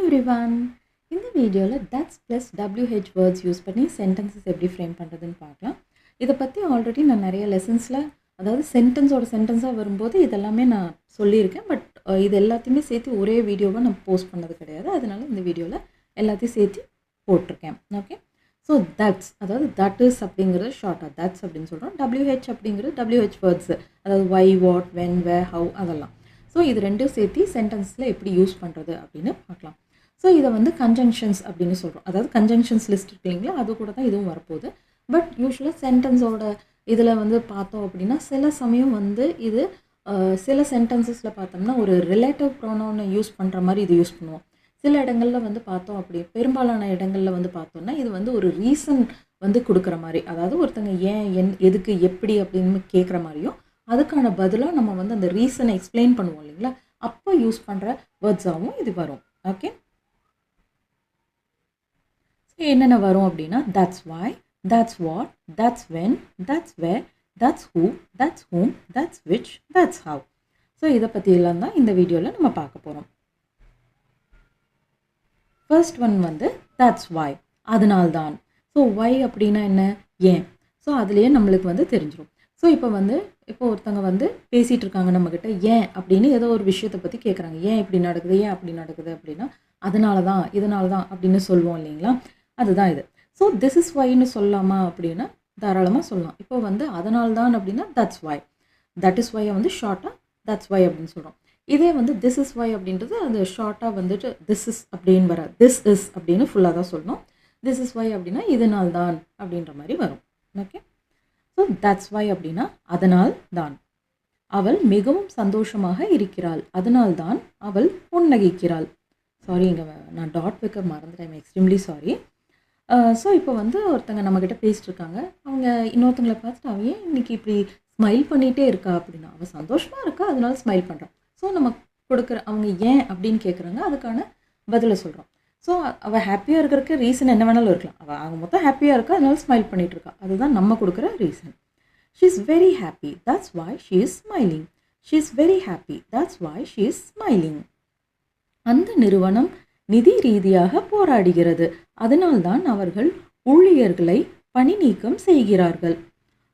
everyone. இந்த வீடியோவில் that's plus WH words use பண்ணி சென்டென்சஸ் எப்படி ஃப்ரேம் பண்ணுறதுன்னு பார்க்கலாம். இதை பற்றி ஆல்ரெடி நான் நிறைய லெசன்ஸில் அதாவது சென்டென்ஸாக வரும்போது இதெல்லாமே நான் சொல்லியிருக்கேன். பட் இது எல்லாத்தையுமே சேர்த்து ஒரே வீடியோவாக நான் போஸ்ட் பண்ணது கிடையாது. அதனால இந்த வீடியோவில் எல்லாத்தையும் சேர்த்து போட்டிருக்கேன். ஓகே, ஸோ தட்ஸ் அதாவது தட் இஸ் அப்படிங்கிறது ஷார்ட்டாக தட்ஸ் அப்படின்னு சொல்கிறோம். WH அப்படிங்கிறது WH வேர்ட்ஸ், அதாவது வை, வாட், வென், வே, ஹவு அதெல்லாம். ஸோ இது ரெண்டும் சேர்த்து சென்டென்ஸில் எப்படி யூஸ் பண்ணுறது அப்படின்னு பார்க்கலாம். ஸோ இதை வந்து கன்ஜங்ஷன்ஸ் அப்படின்னு சொல்கிறோம். அதாவது கன்ஜங்ஷன்ஸ் லிஸ்ட் இருக்கு இல்லைங்களா, அது கூட தான் இதுவும் வரப்போகுது. பட் யூஸ்வலாக சென்டென்ஸோட இதில் வந்து பார்த்தோம் அப்படின்னா சில சமயம் வந்து இது சில சென்டென்சஸில் பார்த்தோம்னா ஒரு ரிலேட்டிவ் ப்ரோனவுனை யூஸ் பண்ணுற மாதிரி இது யூஸ் பண்ணுவோம். சில இடங்களில் வந்து பார்த்தோம் அப்படி பெரும்பாலான இடங்களில் வந்து பார்த்தோம்னா இது வந்து ஒரு ரீசன் வந்து கொடுக்குற மாதிரி, அதாவது ஒருத்தங்க ஏன் எதுக்கு எப்படி அப்படின்னு கேட்குற மாதிரியும் அதுக்கான பதிலாக நம்ம வந்து அந்த ரீசனை எக்ஸ்பிளைன் பண்ணுவோம் இல்லைங்களா, அப்போ யூஸ் பண்ணுற வேர்ட்ஸாகவும் இது வரும். ஓகே, என்னென்ன வரும் அப்படின்னா that's why, that's what, that's when, that's where, that's who, that's whom, that's which, that's how. So இதை பற்றியெல்லாம் தான் இந்த வீடியோவில் நம்ம பார்க்க போகிறோம். ஃபர்ஸ்ட் ஒன் வந்து that's why, அதனால்தான். ஸோ why அப்படின்னா என்ன, ஏன். ஸோ அதுலேயே நம்மளுக்கு வந்து தெரிஞ்சிடும். ஸோ இப்போ ஒருத்தங்க வந்து பேசிகிட்டு இருக்காங்க நம்மக்கிட்ட, ஏன் அப்படின்னு ஏதோ ஒரு விஷயத்தை பற்றி கேட்குறாங்க. ஏன் இப்படி நடக்குது, ஏன் அப்படி நடக்குது அப்படின்னா அதனால தான், இதனால தான் அப்படின்னு சொல்லுவோம் இல்லைங்களா, அதுதான் இது. ஸோ திஸ் இஸ் வைன்னு சொல்லலாமா அப்படின்னா தாராளமாக சொல்லலாம். இப்போ வந்து அதனால தான் அப்படின்னா தட்ஸ் வை, தட் இஸ் வையை வந்து ஷார்ட்டாக தட்ஸ் வை அப்படின்னு சொல்கிறோம். இதே வந்து திஸ் இஸ் வை அப்படின்றது அது ஷார்ட்டாக வந்துட்டு திஸ் இஸ் அப்படின்னு வராது, திஸ் இஸ் அப்படின்னு ஃபுல்லாக தான் சொல்லணும். திஸ் இஸ் வை அப்படின்னா இதனால் தான் அப்படின்ற மாதிரி வரும். ஓகே, ஸோ தட்ஸ் வை அப்படின்னா அதனால் தான். அவள் மிகவும் சந்தோஷமாக இருக்கிறாள், அதனால் தான் அவள் புன்னகைக்கிறாள். சாரி, இங்கே நான் டாட் வைக்க மறந்துட்டேன், எக்ஸ்ட்ரீம்லி சாரி. ஸோ இப்போ வந்து ஒருத்தங்க நம்மக்கிட்ட பேசிட்டு இருக்காங்க. அவங்க இன்னொருத்தங்களை பார்த்துட்டு அவன் ஏன் இன்னைக்கு இப்படி ஸ்மைல் பண்ணிகிட்டே இருக்கா அப்படின்னா அவள் சந்தோஷமாக இருக்கா அதனால ஸ்மைல் பண்ணுறான். ஸோ நம்ம கொடுக்குற அவங்க ஏன் அப்படின்னு கேட்குறாங்க, அதுக்கான பதிலை சொல்கிறோம். ஸோ அவள் ஹாப்பியாக இருக்கிறதுக்கு ரீசன் என்ன வேணாலும் இருக்கலாம். அவங்க மொத்தம் ஹாப்பியாக இருக்கா அதனால ஸ்மைல் பண்ணிகிட்டு இருக்கா, அதுதான் நம்ம கொடுக்குற reason. She is very happy, that's why she is smiling. She is very happy, that's why she is smiling. அந்த நிறுவனம் நிதி ரீதியாக போராடுகிறது, அதனால்தான் அவர்கள் ஊழியர்களை பணி நீக்கம் செய்கிறார்கள்.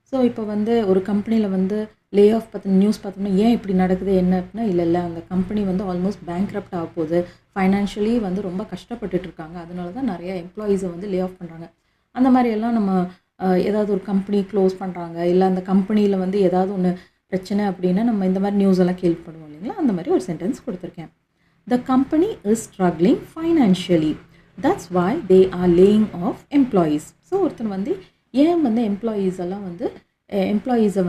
ஸோ இப்போ வந்து ஒரு கம்பெனியில் வந்து லே ஆஃப் பற்றின நியூஸ் பார்த்தோம்னா ஏன் இப்படி நடக்குது என்ன அப்படின்னா இல்லை அந்த கம்பெனி வந்து ஆல்மோஸ்ட் பேங்க்ரப்ட் ஆக போகுது, ஃபைனான்ஷியலி வந்து ரொம்ப கஷ்டப்பட்டுட்டு இருக்காங்க, அதனால தான் நிறைய எம்ப்ளாயீஸை வந்து லே ஆஃப் பண்ணுறாங்க. அந்த மாதிரியெல்லாம் நம்ம ஏதாவது ஒரு கம்பெனி க்ளோஸ் பண்ணுறாங்க, இல்லை அந்த கம்பெனியில் வந்து ஏதாவது ஒன்று பிரச்சனை அப்படின்னா நம்ம இந்த மாதிரி நியூஸ் எல்லாம் கேள்விப்படுவோம் இல்லைங்களா, அந்த மாதிரி ஒரு சென்டென்ஸ் கொடுத்துருக்கேன். The company is struggling financially, that's why they are laying off employees. So ஒருத்தர் வந்து ஏன் வந்து எம்ப்ளாயீஸை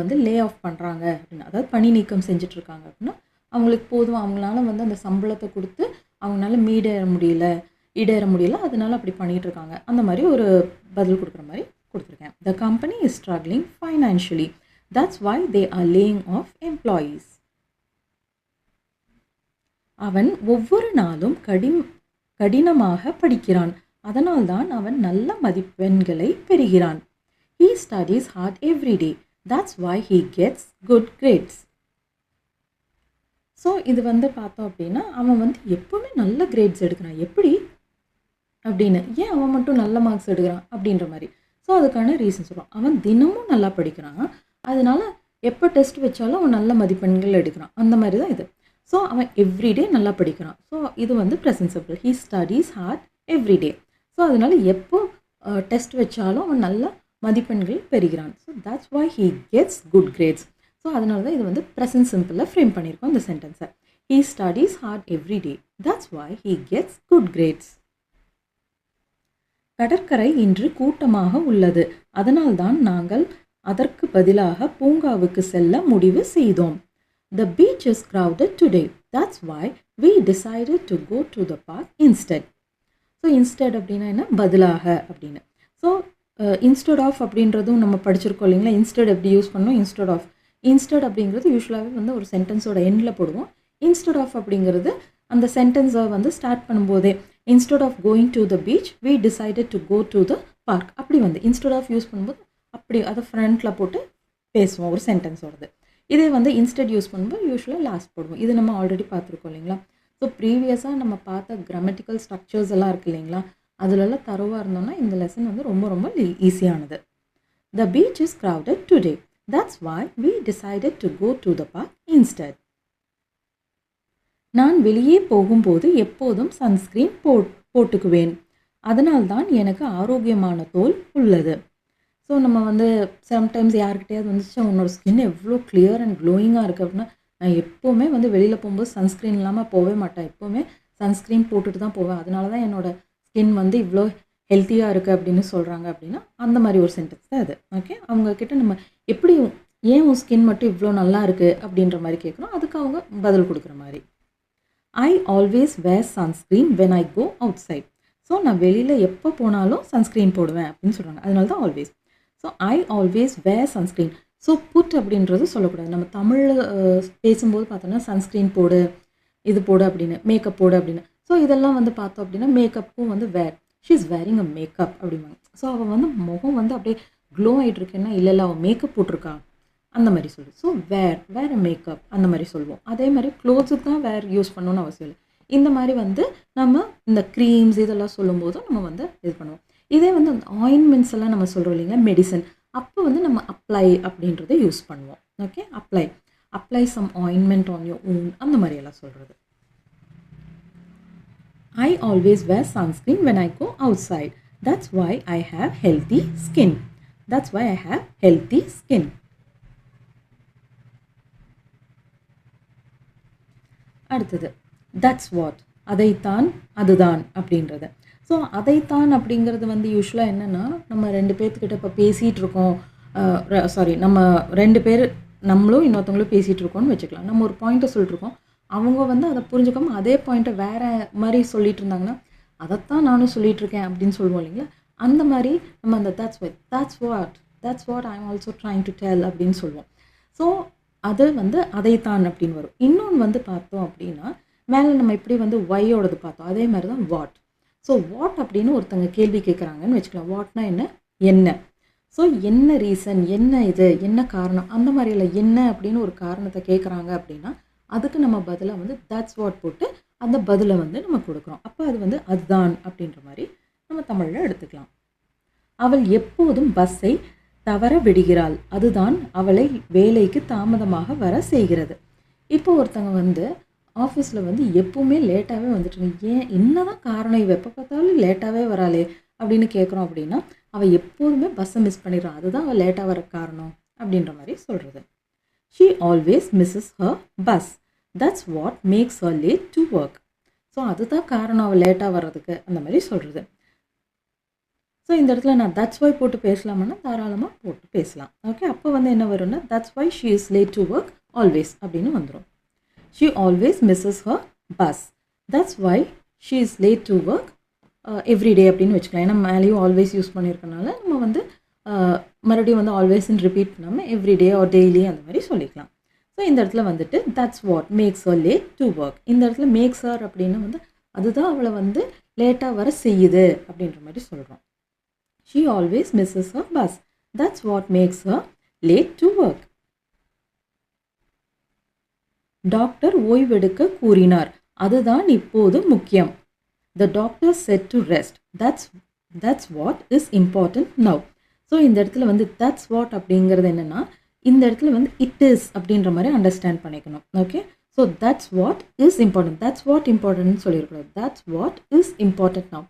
வந்து லே ஆஃப் பண்ணுறாங்க அப்படின்னா, அதாவது பணி நீக்கம் செஞ்சிட்ருக்காங்க அப்படின்னா அவங்களுக்கு போதும், அவங்களால வந்து அந்த சம்பளத்தை கொடுத்து அவங்களால ஈடேற முடியல அதனால அப்படி பண்ணிகிட்டு இருக்காங்க. அந்த மாதிரி ஒரு பதில் கொடுக்குற மாதிரி கொடுத்துருக்கேன். The company is struggling financially, that's why they are laying off employees. அவன் ஒவ்வொரு நாளும் கடினமாக படிக்கிறான், அதனால்தான் அவன் நல்ல மதிப்பெண்களை பெறுகிறான். He studies hard every day, that's why he gets good grades. So இது வந்து பார்த்தோம் அப்படின்னா அவன் வந்து எப்போவுமே நல்ல கிரேட்ஸ் எடுக்கிறான், எப்படி அப்படின்னு, ஏன் அவன் மட்டும் நல்ல மார்க்ஸ் எடுக்கிறான் அப்படின்ற மாதிரி. ஸோ அதுக்கான ரீசன் சொல்கிறான். அவன் தினமும் நல்லா படிக்கிறான், அதனால எப்போ டெஸ்ட் வச்சாலும் அவன் நல்ல மதிப்பெண்கள் எடுக்கிறான், அந்த மாதிரி தான் இது. ஸோ அவன் எவ்ரிடே நல்லா படிக்கிறான். ஸோ இது வந்து present simple. He studies hard everyday. So அதனால எப்போ டெஸ்ட் வச்சாலும் அவன் நல்ல மதிப்பெண்கள் பெறுகிறான். So that's why he gets good grades. So அதனால தான் இது வந்து ப்ரெசன்ட் சிம்பிளில் ஃப்ரேம் பண்ணியிருக்கோம் இந்த சென்டென்ஸை. He studies hard everyday, that's why he gets good grades. கடற்கரை இன்று கூட்டமாக உள்ளது, அதனால்தான் நாங்கள் அதற்கு பதிலாக பூங்காவுக்கு செல்ல முடிவு செய்தோம். The beach is crowded today, that's why we decided to go to the park instead. So instead அப்படின்னா என்ன, பதிலாக அப்படின்னு. ஸோ இன்ஸ்டெட் ஆஃப் அப்படின்றதும் நம்ம படிச்சிருக்கோம் இல்லைங்களா, இன்ஸ்டெட் எப்படி யூஸ் பண்ணோம். இன்ஸ்டெட் அப்படிங்கிறது யூஸ்வலாகவே வந்து ஒரு சென்டென்ஸோட எண்டில் போடுவோம். இன்ஸ்டெட் ஆஃப் அப்படிங்கிறது அந்த சென்டென்ஸை வந்து ஸ்டார்ட் பண்ணும்போதே instead of going to the beach we decided to go to the park அப்படி வந்து இன்ஸ்டெட் ஆஃப் யூஸ் பண்ணும்போது அப்படி அதை ஃப்ரண்ட்டில் போட்டு பேசுவோம் ஒரு சென்டென்ஸோடது. இதே வந்து இன்ஸ்டெட் யூஸ் பண்ணும்போது யூஸ்வலாக லாஸ்ட் போடுவோம். இது நம்ம ஆல்ரெடி பார்த்துருக்கோம் இல்லைங்களா. ஸோ ப்ரீவியஸாக நம்ம பார்த்த கிராமட்டிக்கல் ஸ்ட்ரக்சர்ஸ் எல்லாம் இருக்குது இல்லைங்களா, அதுலலாம் தரவாக இருந்தோம்னா இந்த லெசன் வந்து ரொம்ப ரொம்ப ஈஸியானது. The beach is crowded today. That's why we decided to go to the park instead. நான் வெளியே போகும்போது எப்போதும் சன்ஸ்க்ரீன் போட்டுக்குவேன். அதனால்தான் எனக்கு ஆரோக்கியமான தோல் உள்ளது. ஸோ நம்ம வந்து சம்டைம்ஸ் யார்கிட்டயாவது வந்துச்சு, உன்னோட ஸ்கின் எவ்வளோ கிளியர் அண்ட் க்ளோயிங்காக இருக்குது அப்படின்னா, நான் எப்போவுமே வந்து வெளியில் போகும்போது சன்ஸ்க்ரீன் இல்லாமல் போகவே மாட்டேன், எப்போவுமே சன்ஸ்க்ரீன் போட்டுட்டு தான் போவேன், அதனால தான் என்னோடய ஸ்கின் வந்து இவ்வளோ ஹெல்த்தியாக இருக்குது அப்படின்னு சொல்கிறாங்க அப்படின்னா அந்த மாதிரி ஒரு சென்டென்ஸ் தான் அது. ஓகே, அவங்கக்கிட்ட நம்ம எப்படி ஏன் உன் ஸ்கின் மட்டும் இவ்வளோ நல்லா இருக்குது அப்படின்ற மாதிரி கேட்குறோம், அதுக்கு அவங்க பதில் கொடுக்குற மாதிரி. I always wear sunscreen when I go outside. So நான் வெளியில் எப்போ போனாலும் சன்ஸ்க்ரீன் போடுவேன் அப்படின்னு சொல்கிறாங்க, அதனால தான் always. So I always wear sunscreen. So put அப்படின்றது சொல்லக்கூடாது. நம்ம தமிழில் பேசும்போது பார்த்தோன்னா சன்ஸ்க்ரீன் போடு, இது போடு அப்படின்னு, மேக்கப் போடு அப்படின்னு. ஸோ இதெல்லாம் வந்து பார்த்தோம் அப்படின்னா மேக்கப்புக்கும் வந்து wear, she is wearing a makeup அப்படிம்பாங்க. ஸோ அவள் வந்து முகம் வந்து அப்படியே க்ளோ ஆகிட்டு இருக்கேன்னா, இல்லை அவள் மேக்கப் போட்டிருக்கா அந்த மாதிரி சொல்லுவோம். ஸோ வேர் மேக்கப் அந்த மாதிரி சொல்லுவோம். அதே மாதிரி க்ளோத்ஸுக்கு தான் வேர் யூஸ் பண்ணணும்னு அவசியம் இல்லை. இந்த மாதிரி வந்து நம்ம இந்த க்ரீம்ஸ் இதெல்லாம் சொல்லும்போதும் நம்ம வந்து இது பண்ணுவோம். இதே வந்து அந்த ஆயின்மெண்ட்ஸ் எல்லாம் நம்ம சொல்கிறோம் இல்லைங்களா, மெடிசன், அப்போ வந்து நம்ம அப்ளை அப்படின்றத யூஸ் பண்ணுவோம். Okay, apply some ointment on your own அந்த மாதிரியெல்லாம் சொல்கிறது. I always wear sunscreen when I go outside. That's why I have healthy skin. அடுத்தது that's what, அதைத்தான் அதுதான் அப்படின்றது. ஸோ அதைத்தான் அப்படிங்கிறது வந்து யூஸ்வலாக என்னென்னா, நம்ம ரெண்டு பேர்த்துக்கிட்ட இப்போ பேசிகிட்டு இருக்கோம், நம்ம ரெண்டு பேர் நம்மளும் இன்னொருத்தவங்களும் பேசிகிட்டு இருக்கோம்னு வச்சுக்கலாம். நம்ம ஒரு பாயிண்ட்டை சொல்லிட்டுருக்கோம், அவங்க வந்து அதை புரிஞ்சுக்காமல் அதே பாயிண்ட்டை வேறு மாதிரி சொல்லிட்டு இருந்தாங்கன்னா, அதைத்தான் நானும் சொல்லிகிட்டு இருக்கேன் அப்படின்னு சொல்லுவோம் இல்லைங்களா. அந்த மாதிரி நம்ம அந்த that's what I'm also trying to tell அப்படின்னு சொல்லுவோம். ஸோ அது வந்து அதைத்தான் அப்படின்னு வரும். இன்னொன்று வந்து பார்த்தோம் அப்படின்னா, மேலே நம்ம இப்படி வந்து ஒய்யோடது பார்த்தோம், அதே மாதிரி தான் வாட். ஸோ வாட் அப்படின்னு ஒருத்தங்க கேள்வி கேட்குறாங்கன்னு வச்சுக்கலாம். வாட்னா என்ன. ஸோ என்ன ரீசன், என்ன காரணம், அந்த மாதிரியில் என்ன அப்படின்னு ஒரு காரணத்தை கேட்குறாங்க அப்படின்னா, அதுக்கு நம்ம பதிலாக வந்து that's what போட்டு அந்த பதிலை வந்து நம்ம கொடுக்குறோம். அப்போ அது வந்து அதுதான் அப்படின்ற மாதிரி நம்ம தமிழில் எடுத்துக்கலாம். அவள் எப்போதும் பஸ்ஸை தவற விடுகிறாள், அதுதான் அவளை வேலைக்கு தாமதமாக வர செய்கிறது. இப்போ ஒருத்தங்க வந்து ஆஃபீஸில் வந்து எப்போவுமே லேட்டாகவே வந்துட்டு, ஏன் என்னதான் காரணம், இவ எப்போ பார்த்தாலும் லேட்டாகவே வராளே அப்படின்னு கேட்குறோம் அப்படின்னா, அவள் எப்போதுமே பஸ்ஸை மிஸ் பண்ணிடுறான், அதுதான் அவள் லேட்டாக வர காரணம் அப்படின்ற மாதிரி சொல்கிறது. She always misses her bus. That's what makes her late to work. So அதுதான் காரணம் அவள் லேட்டாக வர்றதுக்கு அந்த மாதிரி சொல்கிறது. ஸோ இந்த இடத்துல நான் that's why போட்டு பேசலாமன்னா தாராளமாக போட்டு பேசலாம். ஓகே, அப்போ வந்து என்ன வரும்னா, that's why she is late to work always அப்படின்னு வந்துடும். She always misses her bus. That's why she is late to work every day அப்படின்னு வச்சுக்கலாம். ஏன்னா மேலேயும் ஆல்வேஸ் யூஸ் பண்ணியிருக்கனால நம்ம வந்து மறுபடியும் வந்து ஆல்வேஸ்ன்னு ரிப்பீட் பண்ணாமல் எவ்ரிடே ஆர் டெய்லி அந்த மாதிரி சொல்லிக்கலாம். ஸோ இந்த இடத்துல வந்துட்டு that's what makes her late to work. இந்த இடத்துல makes her அப்படின்னா வந்து அதுதான் அவளை வந்து லேட்டாக வர செய்யுது அப்படின்ற மாதிரி சொல்கிறோம். She always misses her bus. That's what makes her late to work. Doctor ஓய்வெடுக்க கூறினார், அதுதான் இப்போது முக்கியம். The doctor said to rest. That's what is important now. So இந்த இடத்துல வந்து that's what அப்படிங்கிறது என்னென்னா, இந்த இடத்துல வந்து இட் இஸ் அப்படின்ற மாதிரி அண்டர்ஸ்டாண்ட் பண்ணிக்கணும். Okay, so that's what is important. that's what importantனு சொல்லியிருக்கூடாது. that's what is important now.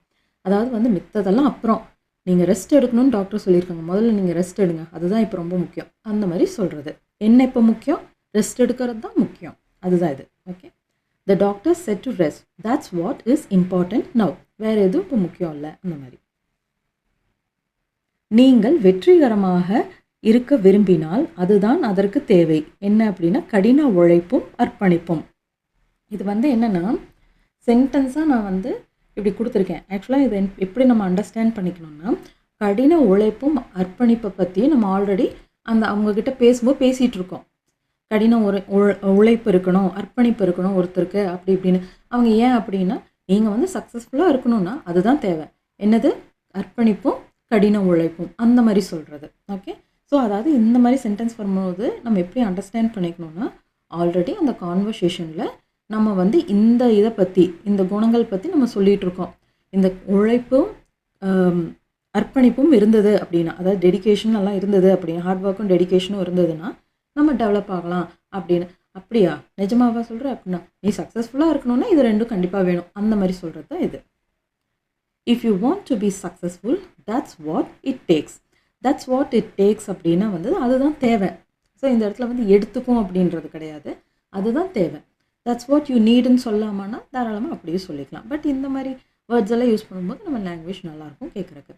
அதாவது வந்து மித்ததெல்லாம் அப்புறம், நீங்கள் ரெஸ்ட் எடுக்கணும்னு டாக்டர் சொல்லியிருக்காங்க, முதல்ல நீங்கள் ரெஸ்ட் எடுங்க, அதுதான் இப்போ ரொம்ப முக்கியம் அந்த மாதிரி சொல்கிறது. என்ன இப்போ முக்கியம், ரெஸ்ட் எடுக்கிறது தான் முக்கியம், அதுதான் இது. Okay, the doctor said to rest. That's what is important now. வேறு எதுவும் இப்போ முக்கியம் இல்லை அந்த மாதிரி. நீங்கள் வெற்றிகரமாக இருக்க விரும்பினால் அதுதான் அதற்கு தேவை. என்ன அப்படின்னா, கடின உழைப்பும் அர்ப்பணிப்பும். இது வந்து என்னென்னா சென்டென்ஸாக நான் வந்து இப்படி கொடுத்துருக்கேன். ஆக்சுவலாக இதை எப்படி நம்ம அண்டர்ஸ்டாண்ட் பண்ணிக்கணும்னா, கடின உழைப்பும் அர்ப்பணிப்பை பற்றி நம்ம ஆல்ரெடி அவங்கக்கிட்ட பேசும்போது பேசிகிட்டு இருக்கோம். கடின உழைப்பு இருக்கணும், அர்ப்பணிப்பு இருக்கணும் ஒருத்தருக்கு அப்படி இப்படின்னு. அவங்க ஏன் அப்படின்னா, நீங்கள் வந்து சக்ஸஸ்ஃபுல்லாக இருக்கணும்னா அதுதான் தேவை. என்னது, அர்ப்பணிப்பும் கடின உழைப்பும் அந்த மாதிரி சொல்கிறது. ஓகே, ஸோ அதாவது இந்த மாதிரி சென்டென்ஸ் வரும்போது நம்ம எப்படி அண்டர்ஸ்டாண்ட் பண்ணிக்கணும்னா, ஆல்ரெடி அந்த கான்வர்சேஷனில் நம்ம வந்து இந்த இதை பற்றி இந்த குணங்கள் பற்றி நம்ம சொல்லிகிட்டு இருக்கோம். இந்த உழைப்பும் அர்ப்பணிப்பும் இருந்தது அப்படின்னா, அதாவது டெடிகேஷன் எல்லாம் இருந்தது அப்படின்னா, ஹார்ட் ஒர்க்கும் டெடிகேஷனும் இருந்ததுன்னா நம்ம டெவலப் ஆகலாம் அப்படின்னு. அப்படியா நிஜமாவா சொல்கிற அப்படின்னா, நீ சக்ஸஸ்ஃபுல்லாக இருக்கணும்னா இது ரெண்டும் கண்டிப்பாக வேணும், அந்த மாதிரி சொல்கிறது தான் இது. If you want to be successful that's what it tax. That's what it tax அப்படின்னா வந்து அதுதான் தேவை. ஸோ இந்த இடத்துல வந்து எடுத்துக்கும் அப்படின்றது கிடையாது, அதுதான் தேவை. தட்ஸ் வாட் யூ நீடுன்னு சொல்லாமான்னா தாராளமாக அப்படியே சொல்லிக்கலாம். பட் இந்த மாதிரி வேர்ட்ஸ் எல்லாம் யூஸ் பண்ணும்போது நம்ம லாங்குவேஜ் நல்லாயிருக்கும் கேட்குறக்கு.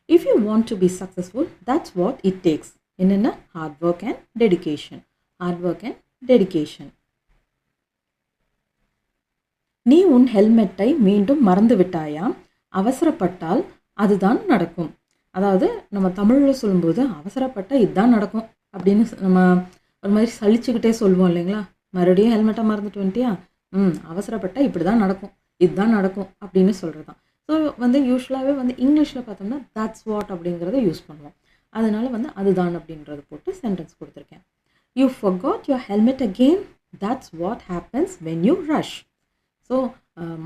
If you want to be successful that's what it takes. என்னென்ன? Hard work and dedication. Hard work and dedication. நீ உன் ஹெல்மெட்டை மீண்டும் மறந்து விட்டாயா? அவசரப்பட்டால் அதுதான் நடக்கும். அதாவது நம்ம தமிழில் சொல்லும்போது அவசரப்பட்டால் இதுதான் நடக்கும் அப்படின்னு நம்ம ஒரு மாதிரி சலிச்சுக்கிட்டே சொல்லுவோம் இல்லைங்களா? மறுபடியும் ஹெல்மெட்டை மறந்துட்டு வந்துட்டியா? அவசரப்பட்டால் இப்படி தான் நடக்கும், இதுதான் நடக்கும் அப்படின்னு சொல்கிறது தான். ஸோ வந்து யூஸ்வலாகவே வந்து இங்கிலீஷில் பார்த்தோம்னா தட்ஸ் வாட் அப்படிங்கிறத யூஸ் பண்ணுவோம். அதனால வந்து அதுதான் அப்படின்றத போட்டு சென்டென்ஸ் கொடுத்துருக்கேன். You forgot your helmet again. That's what happens when you rush. So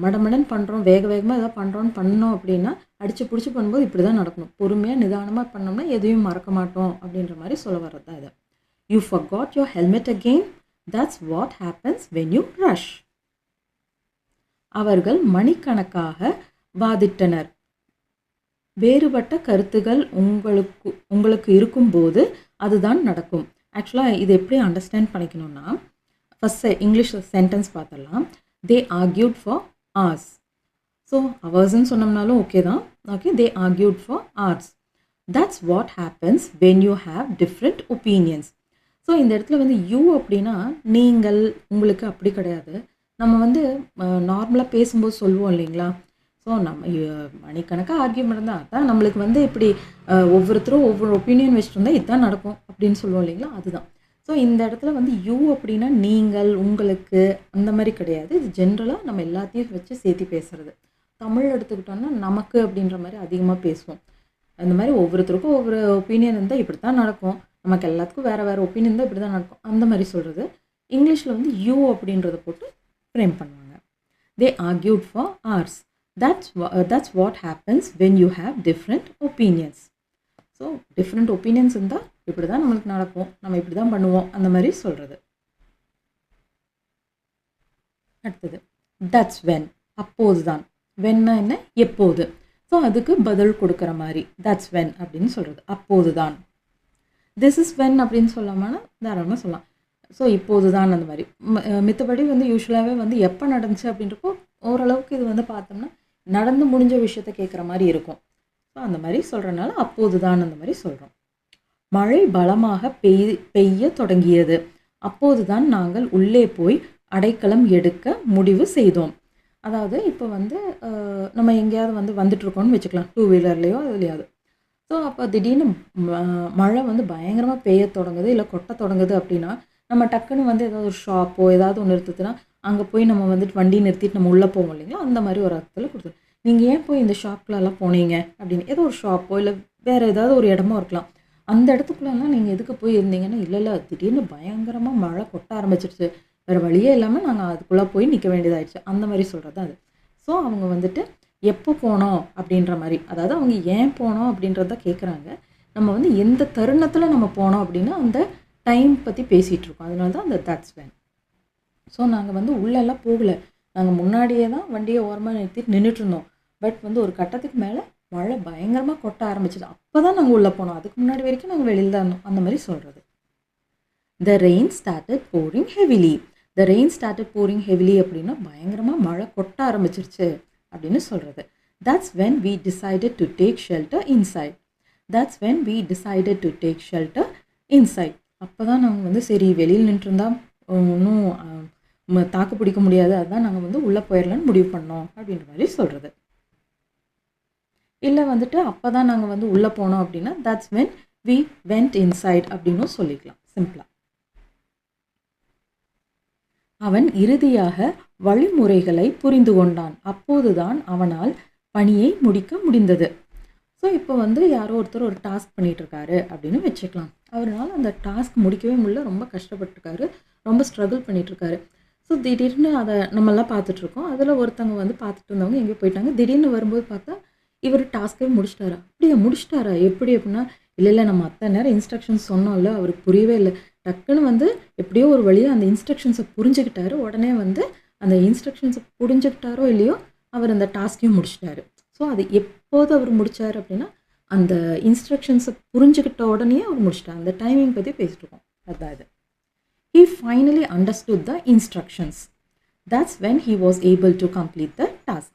மடமடன் பண்ணுறோம், வேக வேகமாக ஏதாவது பண்ணோம் அப்படின்னா அடித்து பிடிச்சி பண்ணும்போது இப்படி தான் நடக்கணும். பொறுமையாக நிதானமாக பண்ணோம்னா எதையும் மறக்க மாட்டோம் அப்படின்ற மாதிரி சொல்ல வர்றது தான் இது. You forgot your helmet again. That's what happens when you rush. அவர்கள் மணிக்கணக்காக வாதிட்டனர். வேறுபட்ட கருத்துகள் உங்களுக்கு இருக்கும்போது அதுதான் நடக்கும். ஆக்சுவலாக இது எப்படி அண்டர்ஸ்டாண்ட் பண்ணிக்கணும்னா, ஃபஸ்ட் இங்கிலீஷ் சென்டென்ஸ் பார்த்துடலாம். They argue for hours. So ஹவர்ஸ்ன்னு சொன்னோம்னாலும் ஓகே தான். Okay, they argue for hours. That's what happens when you have different opinions. So இந்த இடத்துல வந்து யூ அப்படின்னா நீங்கள், உங்களுக்கு அப்படி கிடையாது. நம்ம வந்து நார்மலாக பேசும்போது சொல்லுவோம் இல்லைங்களா? ஸோ நம்ம மணிக்கணக்காக ஆர்கியூமெண்ட் தான், அதான் நம்மளுக்கு வந்து இப்படி ஒவ்வொருத்தரும் ஒவ்வொரு ஒப்பீனியன் வச்சுட்டு இருந்தால் இதுதான் நடக்கும் அப்படின்னு சொல்லுவோம் இல்லைங்களா? அதுதான். ஸோ இந்த இடத்துல வந்து யூ அப்படின்னா நீங்கள், உங்களுக்கு, அந்த மாதிரி கிடையாது. இது ஜென்ரலாக நம்ம எல்லாத்தையும் வச்சு சேர்த்து பேசுகிறது. தமிழ் எடுத்துக்கிட்டோம்னா நமக்கு அப்படின்ற மாதிரி அதிகமாக பேசுவோம். அந்த மாதிரி ஒவ்வொருத்தருக்கும் ஒவ்வொரு ஒப்பீனியன் இருந்தால் இப்படி தான் நடக்கும், நமக்கு எல்லாத்துக்கும் வேறு வேறு ஒப்பீனியன் தான் இப்படி தான் நடக்கும், அந்த மாதிரி சொல்கிறது. இங்கிலீஷில் வந்து யூ அப்படின்றத போட்டு ஃப்ரேம் பண்ணுவாங்க. They argue for hours. That's what happens when you have different opinions. So different opinions இருந்தால் இப்படி தான் நம்மளுக்கு நடக்கும், நம்ம இப்படி தான் பண்ணுவோம், அந்த மாதிரி சொல்கிறது. அடுத்தது தட்ஸ் வென். அப்போது தான். வென்னா என்ன? எப்போது. ஸோ அதுக்கு பதில் கொடுக்குற மாதிரி தட்ஸ் வென் அப்படின்னு சொல்கிறது. அப்போது தான். திஸ் இஸ் வென் அப்படின்னு சொல்லாமல் தாராளமாக சொல்லலாம். ஸோ இப்போது தான் அந்த மாதிரி. மித்தபடி வந்து யூஸ்வலாகவே வந்து எப்போ நடந்துச்சு அப்படின்றப்போ ஓரளவுக்கு இது வந்து பார்த்தோம்னா நடந்து முடிஞ்ச விஷயத்த கேட்குற மாதிரி இருக்கும். ஸோ அந்த மாதிரி சொல்கிறனால அப்போது தான் அந்த மாதிரி சொல்கிறோம். மழை பலமாக பெய்ய தொடங்கியது. அப்போது தான் நாங்கள் உள்ளே போய் அடைக்கலம் எடுக்க முடிவு செய்தோம். அதாவது இப்போ வந்து நம்ம எங்கேயாவது வந்துட்டுருக்கோம்னு வச்சுக்கலாம், 2 வீலர்லேயோ அதுலையாவது. ஸோ அப்போ திடீர்னு மழை வந்து பயங்கரமாக பெய்ய தொடங்குது, இல்லை கொட்ட தொடங்குது அப்படின்னா நம்ம டக்குன்னு வந்து ஏதாவது ஒரு ஷாப்போ ஏதாவது ஒன்று நிறுத்துதுன்னா அங்கே போய் நம்ம வந்துட்டு வண்டி நிறுத்திட்டு நம்ம உள்ளே போவோம் இல்லைங்களா? அந்த மாதிரி ஒரு அர்த்தத்தில் கொடுத்துரும். நீங்கள் ஏன் போய் இந்த ஷாப்லலாம் போனீங்க அப்படின்னு, ஏதோ ஒரு ஷாப்போ இல்லை வேறு ஏதாவது ஒரு இடமோ இருக்கலாம். அந்த இடத்துக்குள்ளலாம் நீங்கள் எதுக்கு போய் இருந்தீங்கன்னா, இல்லை திடீர்னு பயங்கரமாக மழை கொட்ட ஆரம்பிச்சிருச்சு, வேறு வழியே இல்லாமல் நாங்கள் அதுக்குள்ளே போய் நிற்க வேண்டியதாகிடுச்சு, அந்த மாதிரி சொல்கிறது தான் அது. ஸோ அவங்க வந்துட்டு எப்போ போனோம் அப்படின்ற மாதிரி, அதாவது அவங்க ஏன் போனோம் அப்படின்றத கேட்குறாங்க. நம்ம வந்து எந்த தருணத்தில் நம்ம போனோம் அப்படின்னா அந்த டைம் பற்றி பேசிகிட்டு இருக்கோம். அதனால தான் அந்த தட்ஸ் வென். ஸோ நாங்கள் வந்து உள்ளெல்லாம் போகலை, நாங்கள் முன்னாடியே தான் வண்டியை ஓரமாக நிறுத்திட்டு நின்றுட்டு இருந்தோம். பட் வந்து ஒரு கட்டத்துக்கு மேலே மழை பயங்கரமாக கொட்ட ஆரம்பிச்சிது, அப்போ தான் நாங்கள் உள்ளே போனோம், அதுக்கு முன்னாடி வரைக்கும் நாங்கள் வெளியில் தான் இருந்தோம், அந்த மாதிரி சொல்கிறது. The rain started pouring heavily. The rain started pouring heavily அப்படின்னா பயங்கரமாக மழை கொட்ட ஆரம்பிச்சிருச்சு அப்படின்னு சொல்கிறது. That's when we decided to take shelter inside. That's when we decided to take shelter inside. அப்போ தான் நாங்கள் வந்து சரி வெளியில் நின்றுருந்தா ஒன்றும் தாக்கு பிடிக்க முடியாது, அதுதான் நாங்கள் வந்து உள்ளே போயிடலான்னு முடிவு பண்ணோம் அப்படின்ற மாதிரி சொல்கிறது. இல்லை வந்துட்டு அப்போ தான் நாங்கள் வந்து உள்ளே போனோம் அப்படின்னா that's when we went inside அப்படின்னும் சொல்லிக்கலாம் சிம்பிளாக. அவன் இறுதியாக வழிமுறைகளை புரிந்து கொண்டான். அப்போதுதான் அவனால் பணியை முடிக்க முடிந்தது. ஸோ இப்போ வந்து யாரோ ஒருத்தர் ஒரு டாஸ்க் பண்ணிகிட்ருக்காரு அப்படின்னு வச்சுக்கலாம். அவரால் அந்த டாஸ்க் முடிக்கவே முடியல, ரொம்ப கஷ்டப்பட்டுருக்காரு, ரொம்ப ஸ்ட்ரகிள் பண்ணிகிட்ருக்காரு. ஸோ திடீர்னு அதை நம்மலாம் பார்த்துட்ருக்கோம். அதில் ஒருத்தவங்க வந்து பார்த்துட்டு இருந்தவங்க எங்கேயோ போயிட்டாங்க. திடீர்னு வரும்போது பார்த்தா இவர் டாஸ்க்கே முடிச்சிட்டாரா? அப்படியா முடிச்சிட்டாரா? எப்படி அப்படின்னா, இல்லை நம்ம அத்தனை நேரம் இன்ஸ்ட்ரக்ஷன்ஸ் சொன்னோம்ல, அவருக்கு புரியவே இல்லை. டக்குன்னு வந்து எப்படியோ ஒரு வழியாக அந்த இன்ஸ்ட்ரக்ஷன்ஸை புரிஞ்சுக்கிட்டாரு. உடனே வந்து அந்த இன்ஸ்ட்ரக்ஷன்ஸை புரிஞ்சுக்கிட்டாரோ இல்லையோ அவர் அந்த டாஸ்க்கையும் முடிச்சிட்டாரு. ஸோ அது எப்போது அவர் முடித்தார் அப்படின்னா, அந்த இன்ஸ்ட்ரக்ஷன்ஸை புரிஞ்சுக்கிட்ட உடனே அவர் முடிச்சிட்டார். அந்த டைமிங் பற்றி பேசிட்டு இருக்கோம். அதுதான் இது. He finally understood the instructions. That's when he was able to complete the task.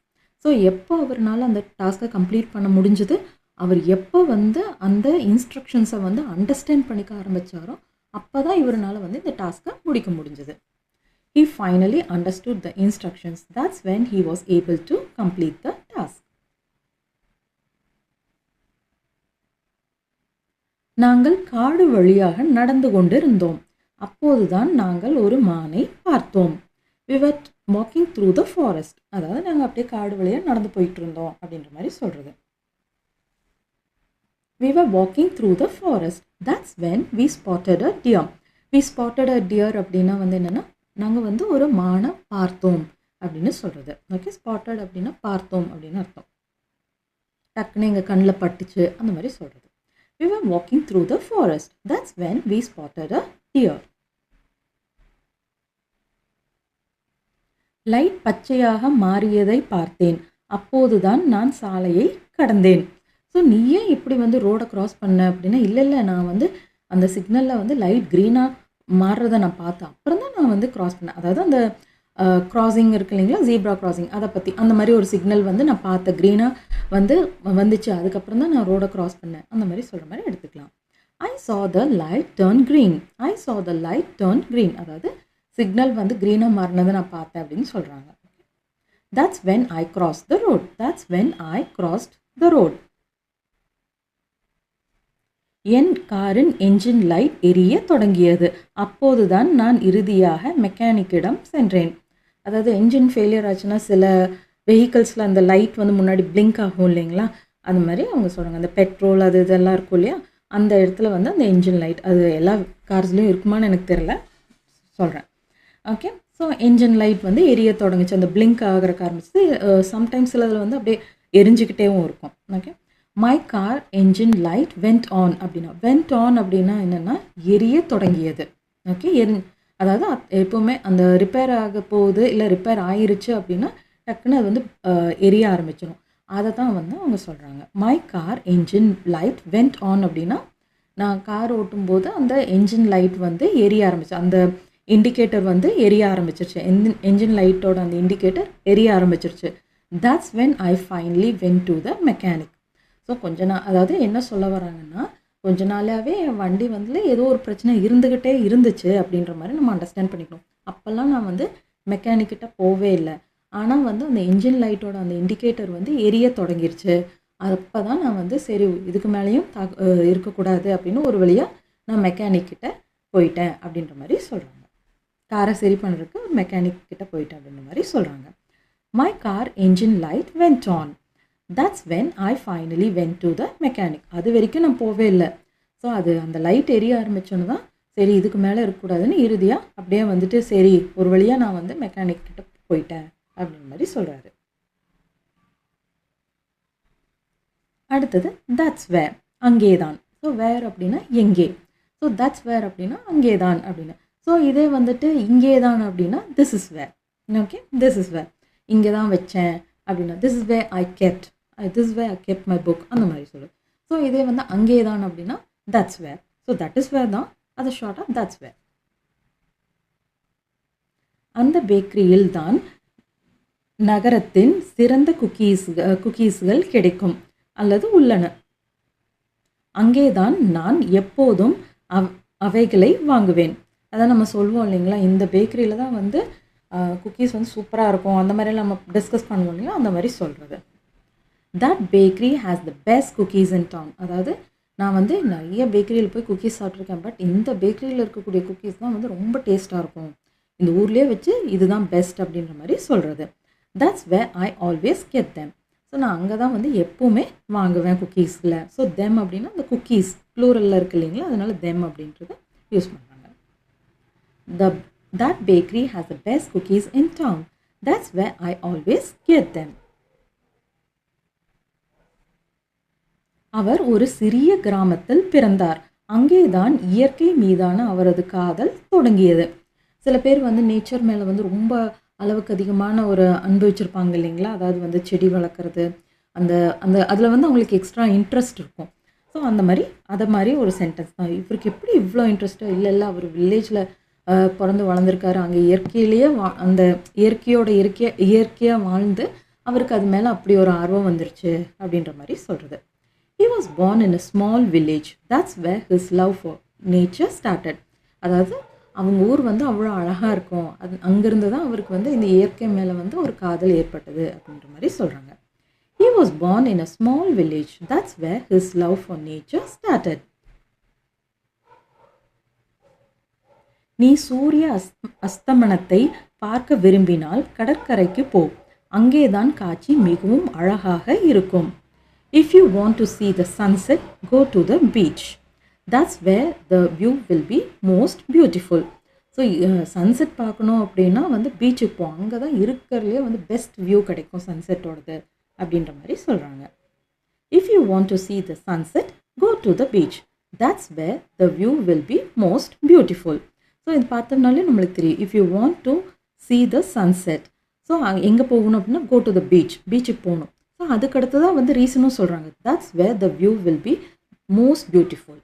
So எப்போ அவர்னால அந்த டாஸ்க்கை கம்ப்ளீட் பண்ண முடிஞ்சது, அவர் எப்போ வந்து அந்த இன்ஸ்ட்ரக்ஷன்ஸை வந்து அண்டர்ஸ்டாண்ட் பண்ணிக்க ஆரம்பித்தாரோ அப்போ தான் இவரால் வந்து இந்த டாஸ்க்கை முடிக்க முடிஞ்சது. He finally understood the instructions. That's when he was able to complete the task. நாங்கள் காடு வழியாக நடந்து கொண்டிருந்தோம். அப்போதுதான் நாங்கள் ஒரு மானை பார்த்தோம். We were walking through the forest. அதாவது நாங்கள் அப்படியே காடு வழியாக நடந்து போயிட்டு இருந்தோம் அப்படின்ற மாதிரி சொல்கிறது. We were walking through the forest. That's when we spotted a deer. We spotted a deer அப்படின்னா வந்து என்னென்னா, நாங்கள் வந்து ஒரு மானை பார்த்தோம் அப்படின்னு சொல்கிறது. ஓகே, ஸ்பாட்டட் அப்படின்னா பார்த்தோம் அப்படின்னு அர்த்தம். டக்குன்னு எங்கள் கண்ணில் பட்டுச்சு அந்த மாதிரி சொல்கிறது. We were walking through the forest. That's when we spotted a deer. Light பச்சையாக மாறியதை பார்த்தேன். அப்போதுதான் நான் சாலையை கடந்தேன். ஸோ நீ ஏன் இப்படி வந்து ரோடை க்ராஸ் பண்ண அப்படின்னா, இல்லை நான் வந்து அந்த சிக்னலில் வந்து லைட் க்ரீனாக மாறுறதை நான் பார்த்தேன். அப்புறம் தான் நான் வந்து க்ராஸ் பண்ணேன். அதாவது அந்த க்ராசிங் இருக்கு இல்லைங்களா, ஜீப்ரா க்ராசிங், அதை பற்றி அந்த மாதிரி ஒரு சிக்னல் வந்து நான் பார்த்தேன். க்ரீனாக வந்து வந்துச்சு, அதுக்கப்புறம் தான் நான் ரோடை க்ராஸ் பண்ணேன் அந்த மாதிரி சொல்கிற மாதிரி எடுத்துக்கலாம். I saw the light turn green. I saw the light turn green. அதாவது சிக்னல் வந்து க்ரீனாக மாறினதை நான் பார்த்தேன் அப்படின்னு சொல்கிறாங்க. That's when I crossed the road. That's when I crossed the road. என் காரின் என்ஜின் லைட் எரிய தொடங்கியது. அப்போதுதான் நான் இறுதியாக மெக்கானிக்கிடம் சென்றேன். அதாவது என்ஜின் ஃபெயிலியர் ஆச்சுன்னா சில வெஹிக்கிள்ஸில் அந்த லைட் வந்து முன்னாடி பிளிங்க் ஆகும் இல்லைங்களா, அந்த மாதிரி அவங்க சொல்கிறாங்க. அந்த பெட்ரோல் அது இதெல்லாம் இருக்கும் இல்லையா, அந்த இடத்துல வந்து அந்த என்ஜின் லைட், அது எல்லா கார்ஸ்லேயும் இருக்குமான்னு எனக்கு தெரியல, சொல்கிறேன். ஓகே, ஸோ என்ஜின் லைட் வந்து எரிய தொடங்குச்சு, அந்த பிளிங்க் ஆகிறக்க ஆரம்பிச்சு. சம்டைம்ஸ் சிலதில் வந்து அப்படியே எரிஞ்சிக்கிட்டேவும் இருக்கும். Okay, my car engine light went on அப்படின்னா, வெண்ட் ஆன் அப்படின்னா என்னென்னா எரிய தொடங்கியது. ஓகே, அதாவது எப்போவுமே அந்த ரிப்பேர் ஆக போகுது இல்லை ரிப்பேர் ஆயிருச்சு அப்படின்னா டக்குன்னு அது வந்து எரிய ஆரம்பிச்சிடும். அதை தான் வந்து அவங்க சொல்கிறாங்க. My car engine light went on அப்படின்னா, நான் கார் ஓட்டும்போது அந்த என்ஜின் லைட் வந்து எரிய ஆரம்பிச்சு, அந்த இண்டிகேட்டர் வந்து எரிய ஆரம்பிச்சிருச்சு, என்ஜின் லைட்டோட அந்த இண்டிகேட்டர் எரிய ஆரம்பிச்சிருச்சு. That's when I finally went to the mechanic. So அதாவது என்ன சொல்ல வராங்கன்னா, கொஞ்ச நாளாகவே என் வண்டி வந்து ஏதோ ஒரு பிரச்சனை இருந்துக்கிட்டே இருந்துச்சு அப்படின்ற மாதிரி நம்ம அண்டர்ஸ்டாண்ட் பண்ணிக்கணும். அப்போல்லாம் நான் வந்து மெக்கானிக்கிட்ட போவே இல்லை. ஆனால் வந்து அந்த என்ஜின் லைட்டோட அந்த இண்டிகேட்டர் வந்து எரிய தொடங்கிருச்சு. அப்போ தான் நான் வந்து சரி இதுக்கு மேலேயும் இருக்கக்கூடாது அப்படின்னு ஒரு வழியாக நான் மெக்கானிக்கிட்ட போயிட்டேன் அப்படின்ற மாதிரி சொல்கிறாங்க. காரை சரி பண்ணுறதுக்கு ஒரு மெக்கானிக் கிட்ட போயிட்டேன் அப்படின்ற மாதிரி சொல்கிறாங்க. My car engine light went on. That's when I finally went to the mechanic. அது வரைக்கும் நான் போவே இல்லை. ஸோ அது அந்த லைட் எரிய ஆரம்பிச்சோன்னு தான் சரி இதுக்கு மேலே இருக்கக்கூடாதுன்னு இறுதியாக அப்படியே வந்துட்டு சரி ஒரு வழியாக நான் வந்து மெக்கானிக் கிட்ட போயிட்டேன் அப்படின்ற மாதிரி சொல்கிறாரு. அடுத்தது தட்ஸ் வேர், அங்கே தான். ஸோ வேர் அப்படின்னா எங்கே. ஸோ தட்ஸ் வேர் அப்படின்னா அங்கே தான் அப்படின்னு. ஸோ இதே வந்துட்டு இங்கே தான் அப்படின்னா this is where. Okay, this is where, இங்கே தான் வச்சேன் அப்படின்னா this is where I kept, this is where I kept my book அந்த மாதிரி சொல்லு. ஸோ இதே வந்து அங்கே தான் அப்படின்னா that's where. So that is where தான், அது ஷார்ட்டாக தட்ஸ் வேர். அந்த பேக்கரியில் தான் நகரத்தின் சிறந்த குக்கீஸ்கள் கிடைக்கும் அல்லது உள்ளன. அங்கேதான் நான் எப்போதும் அவைகளை வாங்குவேன். அதான் நம்ம சொல்லுவோம் இல்லைங்களா, இந்த பேக்கரியில் தான் வந்து குக்கீஸ் வந்து சூப்பராக இருக்கும் அந்த மாதிரிலாம் நம்ம டிஸ்கஸ் பண்ணுவோம் இல்லைங்களா, அந்த மாதிரி சொல்கிறது. That bakery has the best cookies in down. அதாவது நான் வந்து நிறைய பேக்கரியில் போய் குக்கீஸ் சாப்பிட்ருக்கேன், பட் இந்த பேக்கரியில் இருக்கக்கூடிய குக்கீஸ் தான் வந்து ரொம்ப டேஸ்ட்டாக இருக்கும், இந்த ஊர்லேயே வச்சு இதுதான் பெஸ்ட் அப்படின்ற மாதிரி சொல்கிறது. That's where I always get them. So நான் அங்கே தான் வந்து எப்போவுமே வாங்குவேன் குக்கீஸில். ஸோ தெம் அப்படின்னா அந்த குக்கீஸ் ப்ளூரலில் இருக்குது இல்லைங்களா, அதனால தெம் அப்படின்றத யூஸ் பண்ணுறாங்க. That bakery has the best cookies in town. That's where I always get them. அவர் ஒரு சிறிய கிராமத்தில் பிறந்தார். அங்கேதான் இயற்கை மீதான அவரது காதல் தொடங்கியது. சில பேர் வந்து நேச்சர் மேலே வந்து ரொம்ப அளவுக்கு அதிகமான ஒரு அன்பு வச்சுருப்பாங்க இல்லைங்களா? அதாவது வந்து செடி வளர்க்குறது, அந்த அந்த அதில் வந்து அவங்களுக்கு எக்ஸ்ட்ரா இன்ட்ரெஸ்ட் இருக்கும். ஸோ அந்த மாதிரி அதை மாதிரி ஒரு சென்டென்ஸ் தான். இவருக்கு எப்படி இவ்வளோ இன்ட்ரெஸ்ட்டோ? இல்லை அவர் வில்லேஜில் பிறந்து வளர்ந்துருக்காரு. அங்கே இயற்கையிலேயே அந்த இயற்கையாக வாழ்ந்து அவருக்கு அது மேலே அப்படி ஒரு ஆர்வம் வந்துருச்சு அப்படின்ற மாதிரி சொல்கிறது. He was born in a small village. That's where his love for nature started. அதாவது அவங்க ஊர் வந்து அவ்வளோ அழகாக இருக்கும். அங்கேருந்து தான் அவருக்கு வந்து இந்த இயற்கை மேலே வந்து ஒரு காதல் ஏற்பட்டது அப்படின்ற மாதிரி சொல்கிறாங்க. He was born in a small village. That's where his love for nature started. நீ சூரிய அஸ்தமனத்தை பார்க்க விரும்பினால் கடற்கரைக்கு போ. அங்கேதான் காட்சி மிகவும் அழகாக இருக்கும். If you want to see the sunset, go to the beach. That's where the view will be most beautiful. So sunset பார்க்கணும் அப்படின்னா வந்து பீச்சுக்கு போ. அங்கே தான் இருக்கிறதுலே வந்து பெஸ்ட் வியூ கிடைக்கும் சன்செட்டோடது அப்படின்ற மாதிரி சொல்கிறாங்க. If you want to see the sunset, go to the beach. That's where the view will be most beautiful. So இது பார்த்தோம்னாலே நம்மளுக்கு தெரியும். If you want to see the sunset, so எங்கே போகணும் அப்படின்னா go to the beach, பீச்சுக்கு போகணும். So அதுக்கடுத்து தான் வந்து ரீசனும் சொல்கிறாங்க. That's where the view will be most beautiful.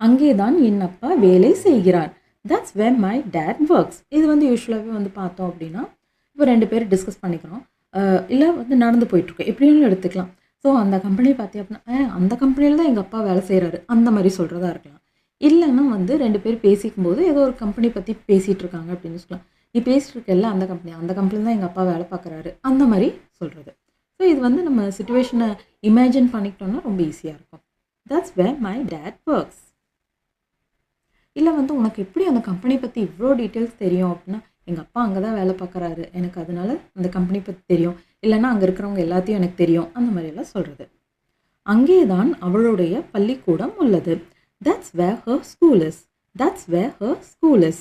அங்கே தான் என் அப்பா வேலை செய்கிறார். That's where my dad works. இது வந்து யூஸ்வலாகவே வந்து பார்த்தோம் அப்படின்னா இப்போ 2 பேர் டிஸ்கஸ் பண்ணிக்கிறோம், இல்லை வந்து நடந்து போயிட்டுருக்கோம், எப்படின்னு எடுத்துக்கலாம். ஸோ அந்த கம்பெனி பார்த்திங்க அப்படின்னா அந்த கம்பெனியில் தான் எங்கள் அப்பா வேலை செய்கிறாரு அந்த மாதிரி சொல்கிறதா இருக்கலாம். இல்லைன்னா வந்து 2 பேர் பேசிக்கும் போது ஏதோ ஒரு கம்பெனி பற்றி பேசிகிட்டு இருக்காங்க அப்படின்னு சொல்லலாம். நீ பேசிட்டு இருக்கல அந்த கம்பெனியில் தான் எங்கள் அப்பா வேலை பார்க்குறாரு அந்த மாதிரி சொல்கிறது. ஸோ இது வந்து நம்ம சிச்சுவேஷனை இமேஜின் பண்ணிக்கிட்டோம்னா ரொம்ப ஈஸியாக இருக்கும். That's where my dad works. இல்லை வந்து உனக்கு எப்படி அந்த கம்பெனி பற்றி இவ்வளோ டீட்டெயில்ஸ் தெரியும் அப்படின்னா எங்கள் அப்பா அங்கே தான் வேலை பார்க்குறாரு, எனக்கு அதனால அந்த கம்பெனி பற்றி தெரியும், இல்லைன்னா அங்கே இருக்கிறவங்க எல்லாத்தையும் எனக்கு தெரியும் அந்த மாதிரியெல்லாம் சொல்கிறது. அங்கே தான் அவளுடைய பள்ளிக்கூடம் உள்ளது. That's where her school is. That's where her school is.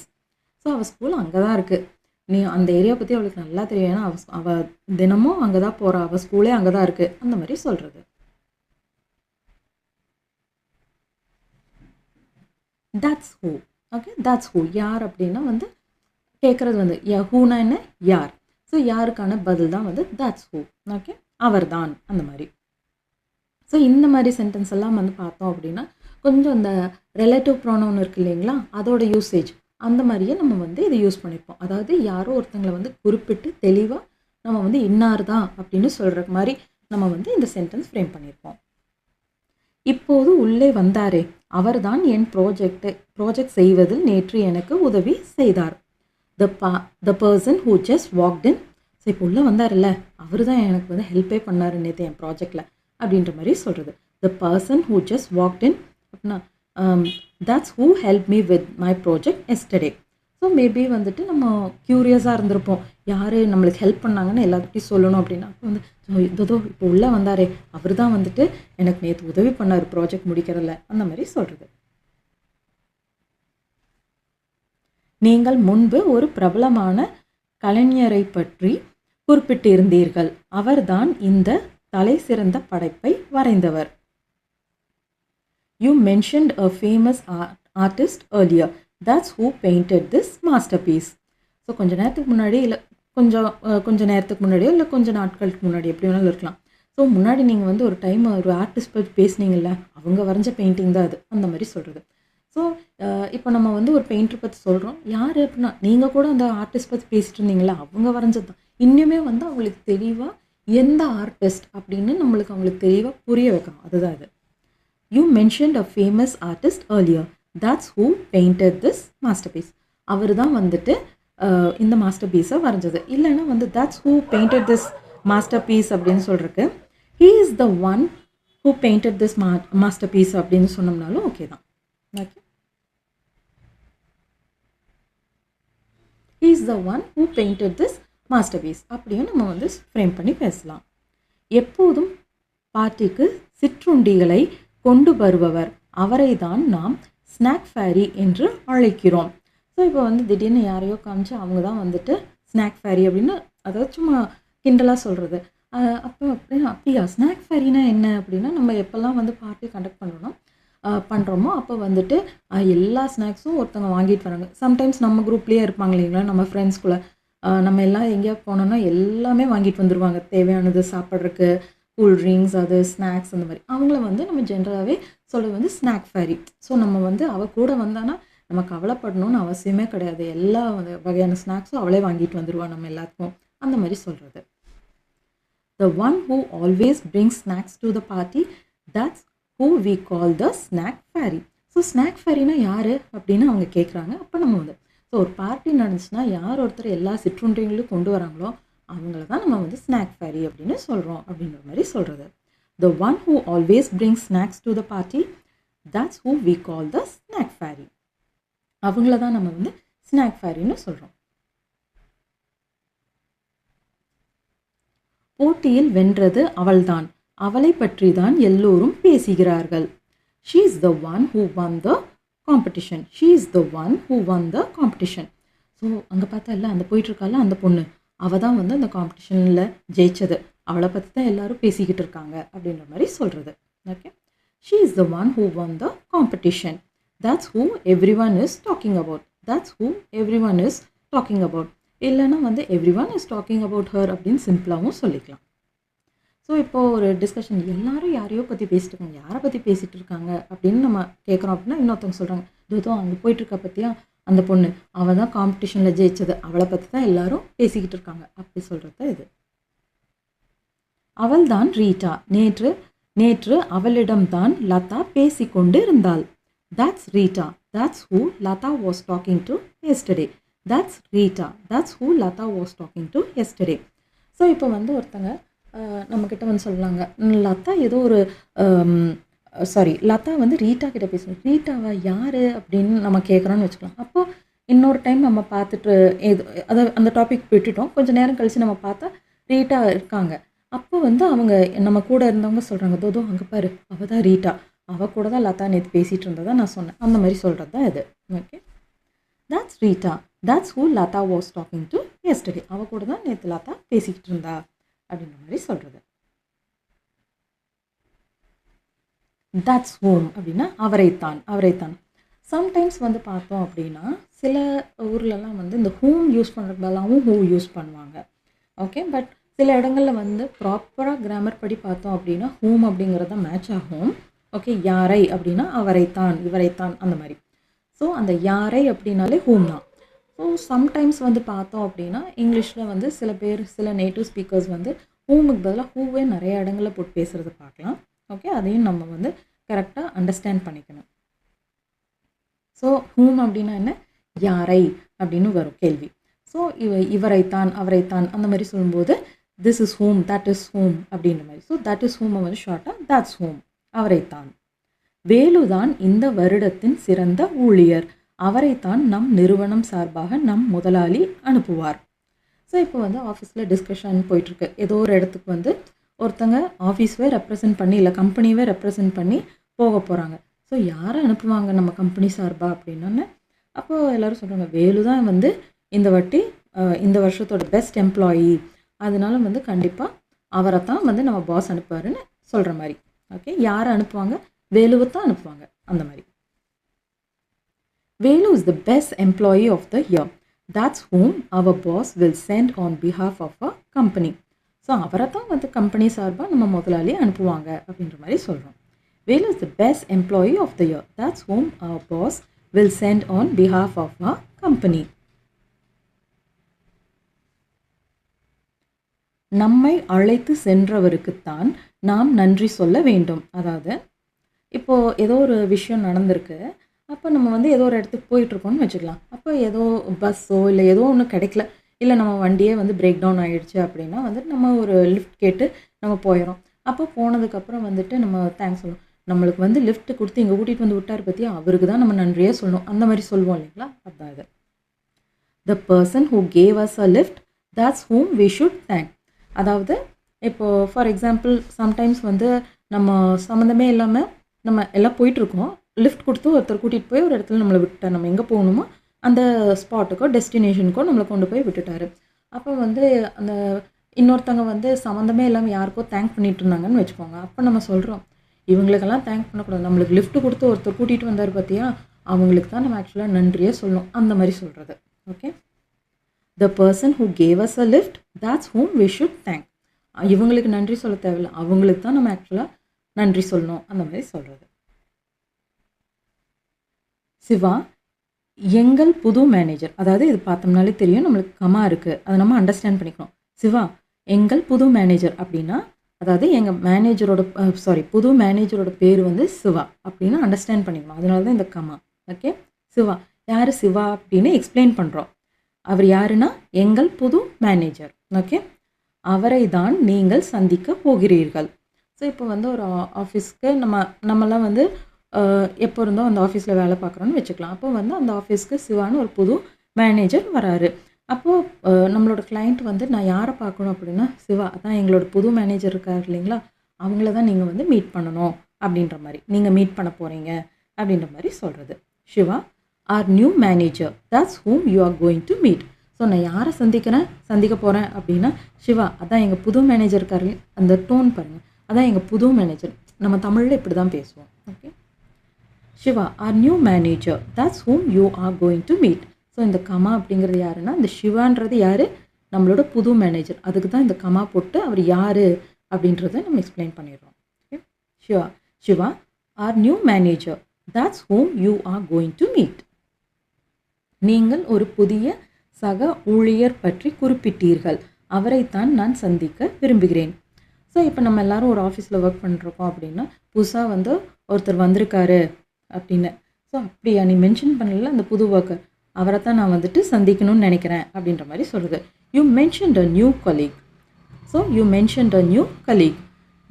So அவள் ஸ்கூல் அங்கே தான் இருக்குது. நீ அந்த ஏரியா பற்றி அவளுக்கு நல்லா தெரியும், ஏன்னா அவள் தினமும் அங்கே தான் போகிறா, அவள் ஸ்கூலே அங்கே தான் இருக்குது அந்த மாதிரி சொல்கிறது. That's who. Okay, that's who. யார் அப்படின்னா வந்து கேட்குறது வந்து ஹூனா என்ன யார். ஸோ யாருக்கான பதில் தான் வந்து that's who. ஓகே, அவர் தான் அந்த மாதிரி. ஸோ இந்த மாதிரி சென்டென்ஸ் எல்லாம் வந்து பார்த்தோம் அப்படின்னா கொஞ்சம் இந்த ரிலேட்டிவ் ப்ரோனவுன் இருக்குது இல்லைங்களா, அதோட யூசேஜ் அந்த மாதிரியே நம்ம வந்து இதை யூஸ் பண்ணியிருப்போம். அதாவது யாரோ ஒருத்தங்களை வந்து குறிப்பிட்டு தெளிவாக நம்ம வந்து இன்னார் தான் அப்படின்னு சொல்கிற மாதிரி நம்ம வந்து இந்த சென்டென்ஸ் ஃப்ரேம் பண்ணியிருப்போம். இப்போது உள்ளே வந்தாரே அவர் தான் என் ப்ராஜெக்ட் செய்வதில் நேற்று எனக்கு உதவி செய்தார். த person who just walked in. So இப்போ உள்ளே வந்தார்ல அவர் தான் எனக்கு வந்து ஹெல்ப்பே பண்ணார் நேற்று என் ப்ராஜெக்டில் அப்படின்ற மாதிரி சொல்கிறது. த பர்சன் ஹூ ஜஸ்ட் வாக்ட் இன் அப்படின்னா that's who helped me with my project yesterday. So maybe வந்துட்டு நம்ம க்யூரியஸாக இருந்திருப்போம், யார் நம்மளுக்கு ஹெல்ப் பண்ணாங்கன்னு எல்லாத்துட்டையும் சொல்லணும் அப்படின்னா அப்போ வந்து இதோ இப்போ உள்ளே வந்தாரே அவர் தான் வந்துட்டு எனக்கு நேற்று உதவி பண்ணார் ப்ராஜெக்ட் முடிக்கிறதில்ல அந்த மாதிரி சொல்கிறது. நீங்கள் முன்பு ஒரு பிரபலமான கலைஞரை பற்றி குறிப்பிட்டிருந்தீர்கள். அவர்தான் இந்த தலை சிறந்த படைப்பை வரைந்தவர். You mentioned a famous artist earlier. That's who painted this masterpiece. So கொஞ்சம் நேரத்துக்கு முன்னாடி இல்லை கொஞ்சம் நேரத்துக்கு முன்னாடியோ இல்லை கொஞ்சம் நாட்களுக்கு முன்னாடி எப்படி வேணாலும் இருக்கலாம். ஸோ முன்னாடி நீங்கள் வந்து ஒரு டைம் ஒரு ஆர்டிஸ்ட் பற்றி பேசுனீங்கல்ல, அவங்க வரைஞ்ச பெயிண்டிங் தான் அது அந்த மாதிரி சொல்கிறது. ஸோ இப்போ நம்ம வந்து ஒரு பெயிண்டர் பற்றி சொல்கிறோம், யார் அப்படின்னா நீங்கள் கூட அந்த ஆர்டிஸ்ட் பற்றி பேசிட்டு இருந்தீங்களா, அவங்க வரைஞ்சது தான். இன்னுமே வந்து அவங்களுக்கு தெளிவாக எந்த ஆர்டிஸ்ட் அப்படின்னு அவங்களுக்கு தெளிவாக புரிய வைக்கணும், அதுதான் அது. You mentioned a famous artist earlier. That's who painted this masterpiece. அவர் தான் வந்துட்டு இந்த மாஸ்டர் பீஸை வரைஞ்சது. இல்லைன்னா வந்து that's who painted this masterpiece அப்படின்னு சொல்கிறதுக்கு he is the one who painted this masterpiece அப்படின்னு சொன்னோம்னாலும் ஓகே தான். Okay, he is the one who painted this masterpiece அப்படியும் நம்ம வந்து ஃப்ரேம் பண்ணி பேசலாம். எப்போதும் பார்ட்டிக்கு சிற்றுண்டிகளை கொண்டு வருபவர், அவரை தான் நாம் ஸ்நாக் ஃபேரி என்று அழைக்கிறோம். ஸோ இப்போ வந்து திடீர்னு யாரையோ காமிச்சு அவங்க தான் வந்துட்டு ஸ்நாக் ஃபேரி அப்படின்னு, அதாவது சும்மா கிண்டலாக சொல்கிறது. அப்போ அப்படியா ஸ்நாக் ஃபேரினா என்ன அப்படின்னா, நம்ம எப்போல்லாம் வந்து பார்ட்டி கண்டக்ட் பண்ணுறோமோ அப்போ வந்துட்டு எல்லா ஸ்நாக்ஸும் ஒருத்தவங்க வாங்கிட்டு வராங்க. சம்டைம்ஸ் நம்ம குரூப்லேயே இருப்பாங்க இல்லைங்களா, நம்ம ஃப்ரெண்ட்ஸ்குள்ளே நம்ம எல்லாம் எங்கேயாவது போனோம்னா எல்லாமே வாங்கிட்டு வந்துடுவாங்க, தேவையானது சாப்பிட்றதுக்கு, கூல் ட்ரிங்க்ஸ், அது ஸ்நாக்ஸ், அந்த மாதிரி. அவங்கள வந்து நம்ம ஜென்ரலாகவே சொல்கிறது வந்து ஸ்நாக் ஃபேரி. ஸோ நம்ம வந்து அவள் கூட வந்தானா நம்ம கவலைப்படணும்னு அவசியமே கிடையாது, எல்லா வகையான ஸ்நாக்ஸும் அவளே வாங்கிட்டு வந்துடுவாள் நம்ம எல்லாத்துக்கும், அந்த மாதிரி சொல்கிறது. The one who always brings snacks to the party, that's who we call the snack fairy. So snack ஃபேரினா யார் அப்படின்னு அவங்க கேட்குறாங்க. அப்போ நம்ம வந்து ஸோ ஒரு பார்ட்டி நடந்துச்சுன்னா யார் ஒருத்தர் எல்லா சிற்றுண்டிகளும் கொண்டு வராங்களோ அவங்கள தான் நம்ம வந்து ஸ்நாக் ஃபேரி அப்படின்னு சொல்கிறோம் அப்படின்ற மாதிரி சொல்கிறது. The one who always brings snacks to the party, that's who we call the snack fairy. அவங்கள தான் நம்ம வந்து ஸ்நாக் ஃபேரின்னு சொல்கிறோம். போட்டியில் வென்றது அவள்தான், அவளை பற்றி தான் எல்லோரும் பேசுகிறார்கள். She is the one who won the competition. She is the one who won the competition. So அங்கே பார்த்தா இல்லை, அந்த போயிட்டுருக்கால அந்த பொண்ணு, அவள் தான் வந்து அந்த காம்படிஷனில் ஜெயிச்சது, அவளை பற்றி தான் எல்லாரும் பேசிக்கிட்டு இருக்காங்க அப்படின்ற மாதிரி சொல்கிறது. Okay, she is the one who won the competition. That's who everyone is talking about. That's who everyone is talking about. இல்லைன்னா வந்து everyone is talking about her அப்படின்னு சிம்பிளாகவும் சொல்லிக்கலாம். ஸோ இப்போது ஒரு டிஸ்கஷன், எல்லாரும் யாரையோ பற்றி பேசிட்டு இருக்காங்க, யாரை பற்றி பேசிகிட்டு இருக்காங்க அப்படின்னு நம்ம கேட்குறோம் அப்படின்னா, இன்னொருத்தவங்க சொல்கிறாங்க, இதோ அங்கே போயிட்டுருக்க பற்றியா அந்த பொண்ணு, அவள் தான் காம்படிஷனில் ஜெயிச்சது, அவளை பற்றி தான் எல்லாரும் பேசிக்கிட்டு இருக்காங்க அப்படி சொல்கிறது தான் இது. அவள் தான் ரீட்டா, நேற்று அவளிடம்தான் லதா பேசிக்கொண்டு இருந்தாள். That's Rita. That's who Lata was talking to yesterday. That's Rita. That's who Lata was talking to yesterday. So இப்போ வந்து ஒருத்தங்க நம்மக்கிட்ட வந்து சொல்லலாங்க, லதா ஏதோ ஒரு லதா வந்து ரீட்டா கிட்ட பேசணும். ரீட்டாவா யார் அப்படின்னு நம்ம கேட்குறோன்னு வச்சுக்கலாம். அப்போது இன்னொரு டைம் நம்ம பார்த்துட்டு அதை அந்த டாபிக் விட்டுட்டோம், கொஞ்சம் நேரம் கழித்து நம்ம பார்த்தா ரீட்டா இருக்காங்க. அப்போ வந்து அவங்க நம்ம கூட இருந்தவங்க சொல்கிறாங்க, தோதோ அங்கே பாரு, அவள் தான் ரீட்டா, அவள் கூட தான் லதா நேற்று பேசிகிட்டு இருந்ததா நான் சொன்னேன், அந்த மாதிரி சொல்கிறது தான் இது. Okay, that's Rita. That's who Lata was talking to yesterday. அவள் கூட தான் நேற்று லதா பேசிக்கிட்டு இருந்தா அப்படின்ற மாதிரி சொல்கிறது. that's whom அப்படின்னா அவரைத்தான். சம்டைம்ஸ் வந்து பார்த்தோம் அப்படின்னா சில ஊர்லலாம் வந்து இந்த ஹூம் யூஸ் பண்ணுறதுக்கு பதிலாகவும் ஹூ யூஸ் பண்ணுவாங்க. ஓகே, பட் சில இடங்களில் வந்து ப்ராப்பராக கிராமர் படி பார்த்தோம் அப்படின்னா ஹூம் அப்படிங்கிறத மேட்ச் ஆகும். ஓகே, யாரை அப்படின்னா அவரைத்தான், இவரைத்தான், அந்த மாதிரி. ஸோ அந்த யாரை அப்படின்னாலே ஹூம் தான். ஸோ சம்டைம்ஸ் வந்து பார்த்தோம் அப்படின்னா இங்கிலீஷில் வந்து சில நேட்டிவ் ஸ்பீக்கர்ஸ் வந்து ஹூமுக்கு பதிலாக ஹூவே நிறைய இடங்களில் போட்டு பேசுகிறத பார்க்கலாம். ஓகே, அதையும் நம்ம வந்து கரெக்டாக அண்டர்ஸ்டாண்ட் பண்ணிக்கணும். ஸோ ஹூம் அப்படின்னா என்ன, யாரை அப்படின்னு வரும் கேள்வி. ஸோ இவரைத்தான், அவரைத்தான், அந்த மாதிரி சொல்லும்போது this is whom, that is whom அப்படின்ற மாதிரி. ஸோ தட் இஸ் ஹூமை வந்து ஷார்ட்டாக தட்ஸ் ஹூம், அவரைத்தான். வேலுதான் இந்த வருடத்தின் சிறந்த ஊழியர், அவரைத்தான் நம் நிறுவனம் சார்பாக நம் முதலாளி அனுப்புவார். ஸோ இப்போ வந்து ஆஃபீஸில் டிஸ்கஷன் போயிட்டுருக்கு, ஏதோ ஒரு இடத்துக்கு வந்து ஒருத்தங்க ஆஃபீஸவே ரெப்ரசன்ட் பண்ணி இல்லை கம்பெனியவே ரெப்ரசன்ட் பண்ணி போக போகிறாங்க. ஸோ யாரை அனுப்புவாங்க நம்ம கம்பெனி சார்பாக அப்படின்னா, அப்போது எல்லோரும் சொல்கிறாங்க, வேலு தான் வந்து இந்த வருஷத்தோட பெஸ்ட் எம்ப்ளாயி, அதனால வந்து கண்டிப்பாக அவரை தான் வந்து நம்ம பாஸ் அனுப்புவாருன்னு சொல்கிற மாதிரி. ஓகே, யாரை அனுப்புவாங்க, வேலுவை தான் அனுப்புவாங்க, அந்த மாதிரி. Velu is the best employee of the year. That's whom our boss will sent on behalf of a company. So அவரை தான் வந்து கம்பெனி சார்பாக நம்ம முதலாளி அனுப்புவாங்க அப்படின்ற மாதிரி சொல்கிறோம். Velu is the best employee of the year. That's whom our boss will sent on behalf of a company. நம்மை அழைத்து சென்றவருக்குத்தான் நாம் நன்றி சொல்ல வேண்டும். அதாவது இப்போது ஏதோ ஒரு விஷயம் நடந்திருக்கு, அப்போ நம்ம வந்து ஏதோ ஒரு இடத்துக்கு போயிட்டுருக்கோம்னு வச்சுக்கலாம். அப்போ ஏதோ பஸ்ஸோ இல்லை ஏதோ ஒன்று கிடைக்கல, இல்லை நம்ம வண்டியே வந்து பிரேக் டவுன் ஆகிடுச்சு அப்படின்னா வந்துட்டு நம்ம ஒரு லிஃப்ட் கேட்டு நம்ம போயிடும். அப்போ போனதுக்கப்புறம் வந்துட்டு நம்ம தேங்க்ஸ் சொல்லணும், நம்மளுக்கு வந்து லிஃப்ட் கொடுத்து இங்கே கூட்டிகிட்டு வந்து விட்டார் பற்றி அவருக்கு தான் நம்ம நன்றியே சொல்லணும், அந்த மாதிரி சொல்லுவோம் இல்லைங்களா, அதுதான் இது. The person who gave us a lift, that's whom we should thank. அதாவது இப்போது ஃபார் எக்ஸாம்பிள் சம்டைம்ஸ் வந்து நம்ம சம்மந்தமே இல்லாமல் நம்ம எல்லாம் போயிட்டுருக்கோம், லிஃப்ட் கொடுத்து ஒருத்தர் கூட்டிகிட்டு போய் ஒரு இடத்துல நம்மளை விட்டால் நம்ம எங்கே போகணுமோ அந்த ஸ்பாட்டுக்கோ டெஸ்டினேஷனுக்கோ நம்மளை கொண்டு போய் விட்டுட்டாரு. அப்போ வந்து அந்த இன்னொருத்தவங்க வந்து சம்மந்தமே இல்லாமல் யாருக்கோ தேங்க் பண்ணிட்டு இருந்தாங்கன்னு வச்சுக்கோங்க. அப்போ நம்ம சொல்கிறோம், இவங்களுக்கெல்லாம் தேங்க் பண்ணக்கூடாது, நம்மளுக்கு லிஃப்ட் கொடுத்து ஒருத்தர் கூட்டிகிட்டு வந்தார் பார்த்தியா, அவங்களுக்கு தான் நம்ம ஆக்சுவலாக நன்றியே சொல்லணும். அந்த மாதிரி சொல்கிறது. Okay, the person who gave us a lift, that's whom we should thank. இவங்களுக்கு நன்றி சொல்ல தேவையில்லை, அவங்களுக்கு தான் நம்ம ஆக்சுவலாக நன்றி சொல்லணும். அந்த மாதிரி சொல்கிறது. சிவா எங்கள் புது மேனேஜர், அதாவது இது பார்த்தோம்னாலே தெரியும் நம்மளுக்கு கமா இருக்குது, அதை நம்ம அண்டர்ஸ்டாண்ட் பண்ணிக்கணும். சிவா எங்கள் புது மேனேஜர் அப்படின்னா, அதாவது எங்கள் மேனேஜரோட புது மேனேஜரோட பேர் வந்து சிவா அப்படின்னு அண்டர்ஸ்டாண்ட் பண்ணிக்கணும். அதனால தான் இந்த கமா. ஓகே, சிவா யார் சிவா அப்படின்னு எக்ஸ்பிளைன் பண்ணுறோம். அவர் யாருன்னா எங்கள் புது மேனேஜர். ஓகே, அவரை தான் நீங்கள் சந்திக்க போகிறீர்கள். ஸோ இப்போ வந்து ஒரு ஆஃபீஸ்க்கு நம்மலாம் வந்து எப்போ இருந்தோ அந்த ஆஃபீஸில் வேலை பார்க்குறோன்னு வச்சுக்கலாம். அப்போ வந்து அந்த ஆஃபீஸ்க்கு சிவான்னு ஒரு புது மேனேஜர் வராரு. அப்போது நம்மளோட கிளைண்ட் வந்து நான் யாரை பார்க்கணும் அப்படின்னா, சிவா அதான் எங்களோட புது மேனேஜர் இருக்கார் இல்லைங்களா, அவங்கள தான் நீங்கள் வந்து மீட் பண்ணணும் அப்படின்ற மாதிரி, நீங்கள் மீட் பண்ண போகிறீங்க அப்படின்ற மாதிரி சொல்கிறது. Siva our new manager, that's whom you are going to meet. So நான் யாரை சந்திக்க போகிறேன் அப்படின்னா, சிவா அதான் எங்கள் புது மேனேஜர் இருக்காரு. அந்த டோன் பாருங்கள், அதான் எங்கள் புது மேனேஜர். நம்ம தமிழில் இப்படி தான் பேசுவோம். Okay, Siva our new manager, that's whom you are going to meet. So இந்த கமா அப்படிங்கிறது யாருன்னா, இந்த சிவான்றது யார், நம்மளோட புது மேனேஜர். அதுக்கு தான் இந்த கமா போட்டு அவர் யார் அப்படின்றத நம்ம எக்ஸ்பிளைன் பண்ணிடுறோம். Okay, Siva our new manager, that's whom you are going to meet. நீங்கள் ஒரு புதிய சக ஊழியர் பற்றி குறிப்பிட்டீர்கள், அவரைத்தான் நான் சந்திக்க விரும்புகிறேன். ஸோ இப்போ நம்ம எல்லாரும் ஒரு ஆஃபீஸில் ஒர்க் பண்ணிருக்கோம் அப்படின்னா, புதுசாக வந்து ஒருத்தர் வந்திருக்காரு அப்படின்னு. ஸோ அப்படியா நீ மென்ஷன் பண்ணல அந்த புது ஒர்க்கர், அவரை தான் நான் வந்துட்டு சந்திக்கணும்னு நினைக்கிறேன் அப்படின்ற மாதிரி சொல்கிறது. You mentioned a new colleague. So you mentioned a new colleague,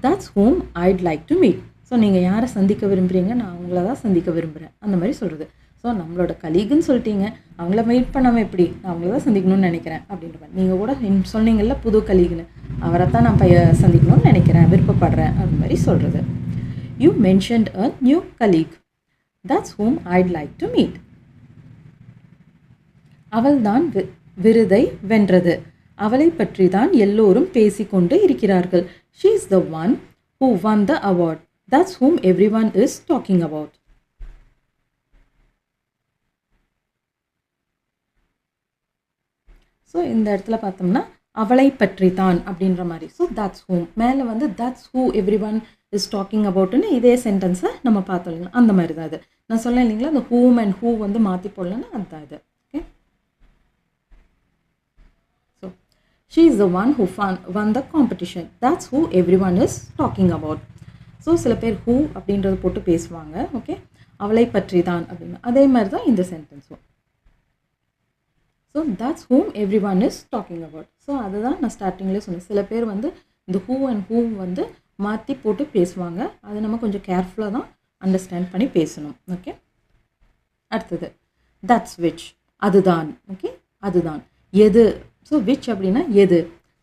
that's whom I'd like to meet. So நீங்கள் யாரை சந்திக்க விரும்புகிறீங்க, நான் அவங்கள தான் சந்திக்க விரும்புகிறேன் அந்த மாதிரி சொல்கிறது. ஸோ நம்மளோட கலீகுன்னு சொல்லிட்டீங்க, அவங்கள மீட் பண்ணாமல் எப்படி, நான் அவங்கள தான் சந்திக்கணும்னு நினைக்கிறேன் அப்படின்ற மாதிரி. நீங்கள் கூட சொன்னீங்கல்ல புது கலீகுன்னு, அவரை தான் நான் சந்திக்கணும்னு நினைக்கிறேன், விருப்பப்படுறேன் அந்த மாதிரி சொல்கிறது. You mentioned a new colleague, that's whom I'd like to meet. அவள்தான் விருதை வென்றது, அவளை பற்றி தான் எல்லோரும் பேசிக்கொண்டு இருக்கிறார்கள். She is the one who won the award, that's whom everyone is talking about. So இந்த இடத்துல பார்த்தோம்னா அவளை பற்றி தான் அப்படின்ற மாதிரி. ஸோ that's whom மேலே வந்து that's who everyone is talking aboutன்னு இதே சென்டென்ஸை நம்ம பார்த்தோம் இல்லைங்களா, அந்த மாதிரி தான் இது. நான் சொன்னேன் இல்லைங்களா, அந்த whom and who வந்து மாற்றி போடலன்னா அதுதான் இது. Okay, so she is the one who won the competition, that's who everyone is talking about. So சில பேர் who அப்படின்றத போட்டு பேசுவாங்க. ஓகே, அவளை பற்றி தான் அப்படின்னு. அதே மாதிரி தான் இந்த சென்டென்ஸும். So that's whom everyone is talking about. So அதுதான் நான் ஸ்டார்டிங்லேயே சொன்னேன், சில பேர் வந்து இந்த who and whom வந்து மாற்றி போட்டு பேசுவாங்க. அதை நம்ம கொஞ்சம் கேர்ஃபுல்லாக தான் அண்டர்ஸ்டாண்ட் பண்ணி பேசணும். ஓகே, அடுத்தது that's which, அதுதான். ஓகே, அதுதான் எது. ஸோ which அப்படின்னா எது,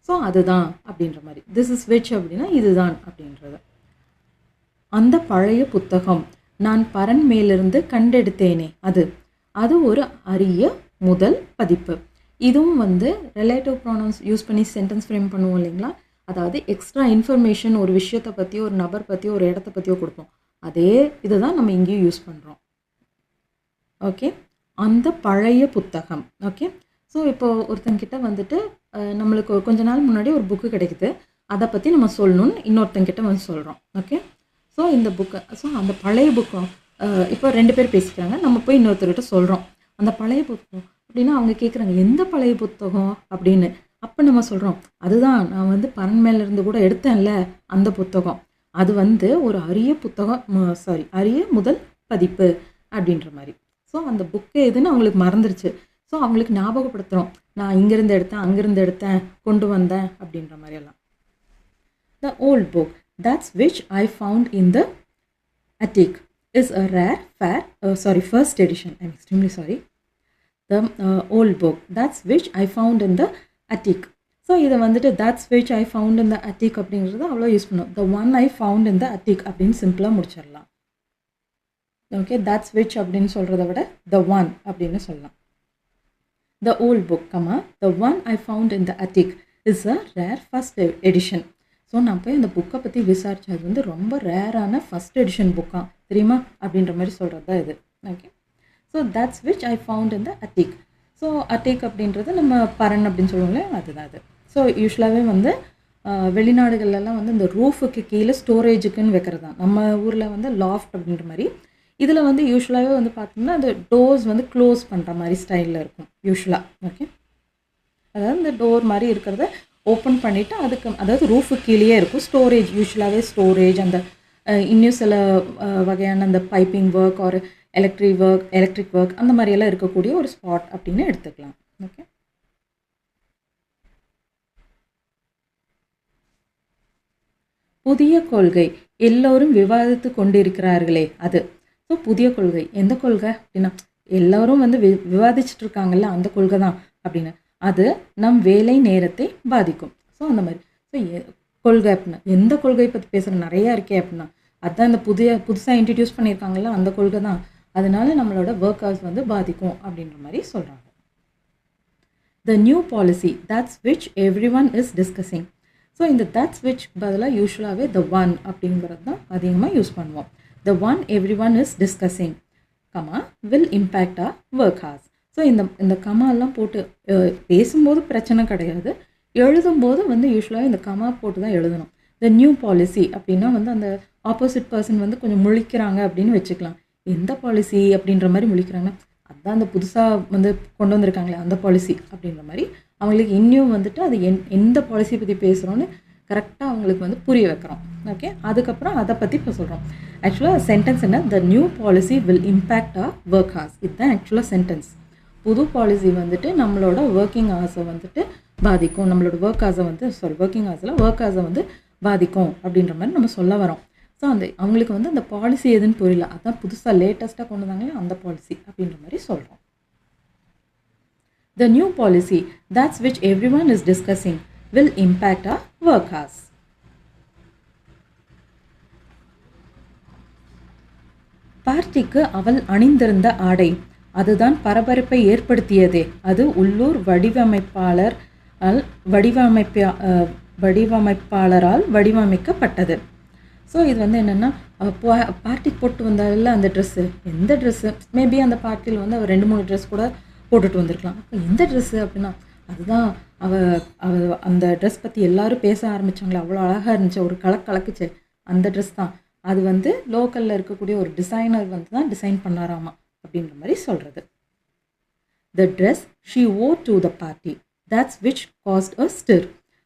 ஸோ அதுதான் அப்படின்ற மாதிரி. this is which அப்படின்னா இதுதான் அப்படின்றது. அந்த பழைய புத்தகம் நான் பரன் மேலிருந்து கண்டெடுத்தேனே அது ஒரு அரிய முதல் பதிப்பு. இதுவும் வந்து ரிலேட்டிவ் ப்ரோனவுன்ஸ் யூஸ் பண்ணி சென்டென்ஸ் ஃப்ரேம் பண்ணுவோம் இல்லைங்களா, அதாவது எக்ஸ்ட்ரா இன்ஃபர்மேஷன் ஒரு விஷயத்தை பற்றியோ ஒரு நபர் பற்றியோ ஒரு இடத்த பற்றியோ கொடுப்போம். அதே இதை தான் நம்ம இங்கேயும் யூஸ் பண்ணுறோம். ஓகே, அந்த பழைய புத்தகம். ஓகே, ஸோ இப்போது ஒருத்தங்கிட்ட வந்துட்டு நம்மளுக்கு கொஞ்ச நாள் முன்னாடி ஒரு புக்கு கிடைக்குது, அதை பற்றி நம்ம சொல்லணும்னு இன்னொருத்தங்கிட்ட வந்து சொல்கிறோம். ஓகே, ஸோ இந்த புக்கு, ஸோ அந்த பழைய புக்கம் இப்போ 2 பேர் பேசிக்கிறாங்க, நம்ம போய் இன்னொருத்தர்கிட்ட சொல்கிறோம் அந்த பழைய புத்தகம் அப்படின்னா, அவங்க கேட்குறாங்க எந்த பழைய புத்தகம் அப்படின்னு. அப்போ நம்ம சொல்கிறோம் அதுதான் நான் வந்து பரன் மேலேருந்து கூட எடுத்தேன்ல அந்த புத்தகம், அது வந்து ஒரு அரிய புத்தகம், அரிய முதல் பதிப்பு அப்படின்ற மாதிரி. ஸோ அந்த புக்கு எதுன்னு அவங்களுக்கு மறந்துருச்சு. ஸோ அவங்களுக்கு ஞாபகப்படுத்துகிறோம், நான் இங்கேருந்து எடுத்தேன் அங்கேருந்து எடுத்தேன் கொண்டு வந்தேன் அப்படின்ற மாதிரியெல்லாம். The old book, that's which I found in the attic, is a rare first edition. I'm extremely sorry. The old book, that's which I found in the attic. So இதை வந்துட்டு that's which I found in the attic அப்படிங்கிறது அவ்வளோ use பண்ணும். the one I found in the attic அப்படின்னு சிம்பிளாக முடிச்சிடலாம். Okay, that's which அப்படின்னு சொல்கிறத விட the one அப்படின்னு சொல்லலாம். the old book, the one I found in the attic is a rare first edition. So நான் போய் அந்த புக்கை பற்றி விசாரித்தது வந்து ரொம்ப ரேரான ஃபஸ்ட் எடிஷன் புக்காக தெரியுமா அப்படின்ற மாதிரி சொல்கிறது தான் இது. Okay, so that's which I found in the அட்டிக். So அட்டிக் அப்படின்றது நம்ம பரன் அப்படின்னு சொல்லுவோம்ல, அதுதான் அது. ஸோ யூஸ்வலாகவே வந்து வெளிநாடுகள்லாம் வந்து இந்த ரூஃபுக்கு கீழே ஸ்டோரேஜுக்குன்னு வைக்கிறது தான். நம்ம ஊரில் வந்து லாஃப்ட் அப்படின்ற மாதிரி. இதில் வந்து யூஸ்வலாகவே வந்து பார்த்தோம்னா அந்த டோர்ஸ் வந்து க்ளோஸ் பண்ணுற மாதிரி ஸ்டைலில் இருக்கும் யூஸ்வலாக. ஓகே, அதாவது இந்த டோர் மாதிரி இருக்கிறத ஓப்பன் பண்ணிவிட்டு அதுக்கு அதாவது ரூஃபு கீழே இருக்கும் ஸ்டோரேஜ். யூஸ்வலாகவே ஸ்டோரேஜ் அந்த இன்னும் சில வகையான அந்த பைப்பிங் ஒர்க் ஒரு எலக்ட்ரிக் ஒர்க் அந்த மாதிரியெல்லாம் இருக்கக்கூடிய ஒரு ஸ்பாட் அப்படின்னு எடுத்துக்கலாம். ஓகே, புதிய கொள்கை எல்லோரும் விவாதித்து கொண்டிருக்கிறார்களே அது. ஸோ புதிய கொள்கை எந்த கொள்கை அப்படின்னா எல்லோரும் வந்து விவாதிச்சுட்டு இருக்காங்கல்ல அந்த கொள்கை தான் அப்படின்னு. அது நம் வேலை நேரத்தை பாதிக்கும். ஸோ அந்த மாதிரி. ஸோ கொள்கை அப்படின்னா எந்த கொள்கை பற்றி பேசுகிற நிறையா இருக்கே அப்படின்னா அதுதான் இந்த புதுசாக இன்ட்ரடியூஸ் பண்ணியிருக்காங்கல்ல அந்த கொள்கை தான். அதனால நம்மளோட ஒர்க் ஹவர்ஸ் வந்து பாதிக்கும் அப்படின்ற மாதிரி சொல்கிறாங்க. The new policy that's which everyone is discussing. So இந்த தட்ஸ் விச் பதிலாக யூஸ்வலாகவே த ஒன் அப்படிங்கிறது தான் அதிகமாக யூஸ் பண்ணுவோம். The one everyone is discussing will impact our work hours. So இந்த கமாலாம் போட்டு பேசும்போது பிரச்சனை கிடையாது, எழுதும்போது வந்து யூஸ்வலாக இந்த கமா போட்டு தான் எழுதணும். த நியூ பாலிசி அப்படின்னா வந்து அந்த ஆப்போசிட் பர்சன் வந்து கொஞ்சம் முழிக்கிறாங்க அப்படின்னு வச்சுக்கலாம். எந்த பாலிசி அப்படின்ற மாதிரி முழிக்கிறாங்கன்னா அதுதான் அந்த புதுசாக வந்து கொண்டு வந்திருக்காங்களே அந்த பாலிசி அப்படின்ற மாதிரி அவங்களுக்கு இன்னும் வந்துட்டு அது எந்த பாலிசி பற்றி பேசுகிறோன்னு கரெக்டாக அவங்களுக்கு வந்து புரிய வைக்கிறோம். ஓகே, அதுக்கப்புறம் அதை பற்றி இப்போ சொல்கிறோம். ஆக்சுவலாக சென்டென்ஸ் என்ன, the new policy will impact our work hours. இதுதான் ஆக்சுவலாக சென்டென்ஸ். புது பாலிசி வந்துட்டு நம்மளோட ஒர்க்கிங் ஹார்ஸை வந்துட்டு பாதிக்கும், நம்மளோட ஒர்க் ஹார்ஸை வந்து பாதிக்கும் அப்படின்ற மாதிரி நம்ம சொல்ல வரோம். ஸோ அவங்களுக்கு வந்து அந்த பாலிசி எதுன்னு புரியல, அதான் புதுசாக லேட்டஸ்ட்டாக கொண்டு வந்தாங்களே அந்த பாலிசி அப்படின்ற மாதிரி சொல்கிறோம். The new policy, that's which everyone is discussing, will impact our work hours. பார்ட்டிக்கு அவள் அணிந்திருந்த ஆடை அதுதான் பரபரப்பை ஏற்படுத்தியதே. அது உள்ளூர் வடிவமைப்பாளரால் வடிவமைக்கப்பட்டது. ஸோ இது வந்து என்னென்னா பார்ட்டிக்கு போட்டு வந்தால அந்த ட்ரெஸ்ஸு எந்த ட்ரெஸ்ஸு மேபி அந்த பார்ட்டியில் வந்து அவர் 2-3 ட்ரெஸ் கூட போட்டுட்டு வந்திருக்கலாம். அப்போ எந்த ட்ரெஸ்ஸு அப்படின்னா அதுதான் அவ அந்த ட்ரெஸ் பற்றி எல்லோரும் பேச ஆரம்பித்தாங்களே, அவ்வளோ அழகாக இருந்துச்சு, ஒரு கலக்குச்சு அந்த ட்ரெஸ் தான். அது வந்து லோக்கலில் இருக்கக்கூடிய ஒரு டிசைனர் வந்து தான் டிசைன் பண்ணாராமா அப்படின்ற மாதிரி சொல்கிறது. த dress she wore to the party, that's which caused a stir.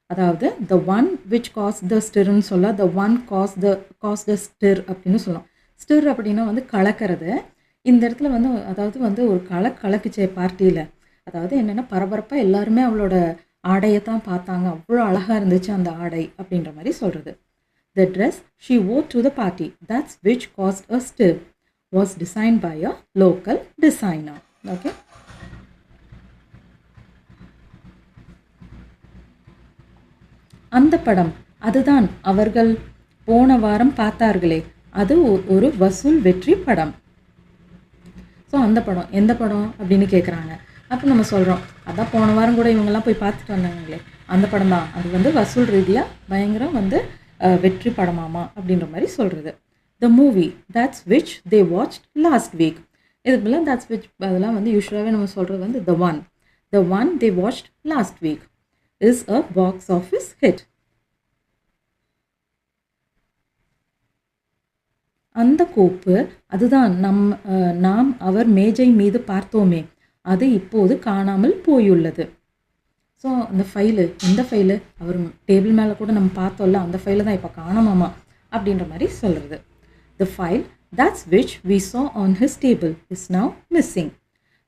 அதாவது the one which caused the stirன்னு சொல்ல, the one caused the stir அப்படின்னு சொல்லலாம். ஸ்டிர் அப்படின்னா வந்து கலக்கிறது. இந்த இடத்துல வந்து அதாவது வந்து ஒரு கலக்குச்சே பார்ட்டியில், அதாவது என்னென்னா பரபரப்பாக எல்லாருமே அவளோட ஆடையை தான் பார்த்தாங்க, அவ்வளோ அழகாக இருந்துச்சு அந்த ஆடை அப்படின்ற மாதிரி சொல்கிறது. The dress she wore to the party, that's which caused a stir, was designed by a local designer. Okay. அந்த படம் அதுதான் அவர்கள் போன வாரம் பார்த்தார்களே, அது ஒரு வசூல் வெற்றி படம். ஸோ அந்த படம் எந்த படம் அப்படின்னு கேட்குறாங்க. அப்போ நம்ம சொல்கிறோம் அதான் போன வாரம் கூட இவங்கெல்லாம் போய் பார்த்துட்டு வந்தாங்களே அந்த படம் தான், அது வந்து வசூல் ரீதியாக பயங்கரம் வந்து வெற்றி படமாமா அப்படின்ற மாதிரி சொல்கிறது. The movie that's which they watched last week. இதுக்குள்ள தட்ஸ் விச் அதெல்லாம் வந்து யூஸ்வலாகவே நம்ம சொல்கிறது வந்து the one they watched last week is a box office hit. அந்த கோப்பு அதுதான் நாம் அவர் மேஜை மீது பார்த்தோமே, அது இப்போது காணாமல் போயுள்ளது. ஸோ அந்த ஃபைலு எந்த ஃபைலு, அவர் டேபிள் மேலே கூட நம்ம பார்த்தோம்ல அந்த ஃபைலு தான் இப்போ காணாமாமா அப்படின்ற மாதிரி சொல்கிறது. The file that's which we saw on his table is now missing.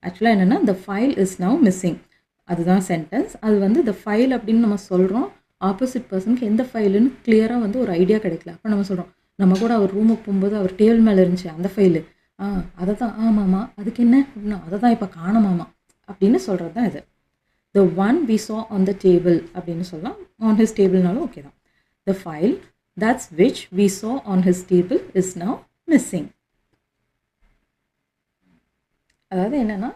ஆக்சுவலாக என்னென்னா the file is now missing அதுதான் சென்டென்ஸ். அது வந்து த ஃபைல் அப்படின்னு நம்ம சொல்கிறோம், ஆப்போசிட் பர்சனுக்கு எந்த ஃபைலுன்னு கிளியராக வந்து ஒரு ஐடியா கிடைக்கல. அப்போ நம்ம சொல்கிறோம் நம்ம கூட அவர் ரூமுக்கு போகும்போது அவர் டேபிள் மேலே இருந்துச்சு அந்த ஃபைலு, அதை தான் ஆமாம்மா அதுக்கு என்ன அப்படின்னா அதை தான் இப்போ காணாமாமா அப்படின்னு சொல்கிறது தான் இது. The one we saw on the table அப்படின்னு சொல்லலாம், on his tableனாலும் ஓகே தான். The file that's which we saw on his table is now missing. அதாவது என்னென்னா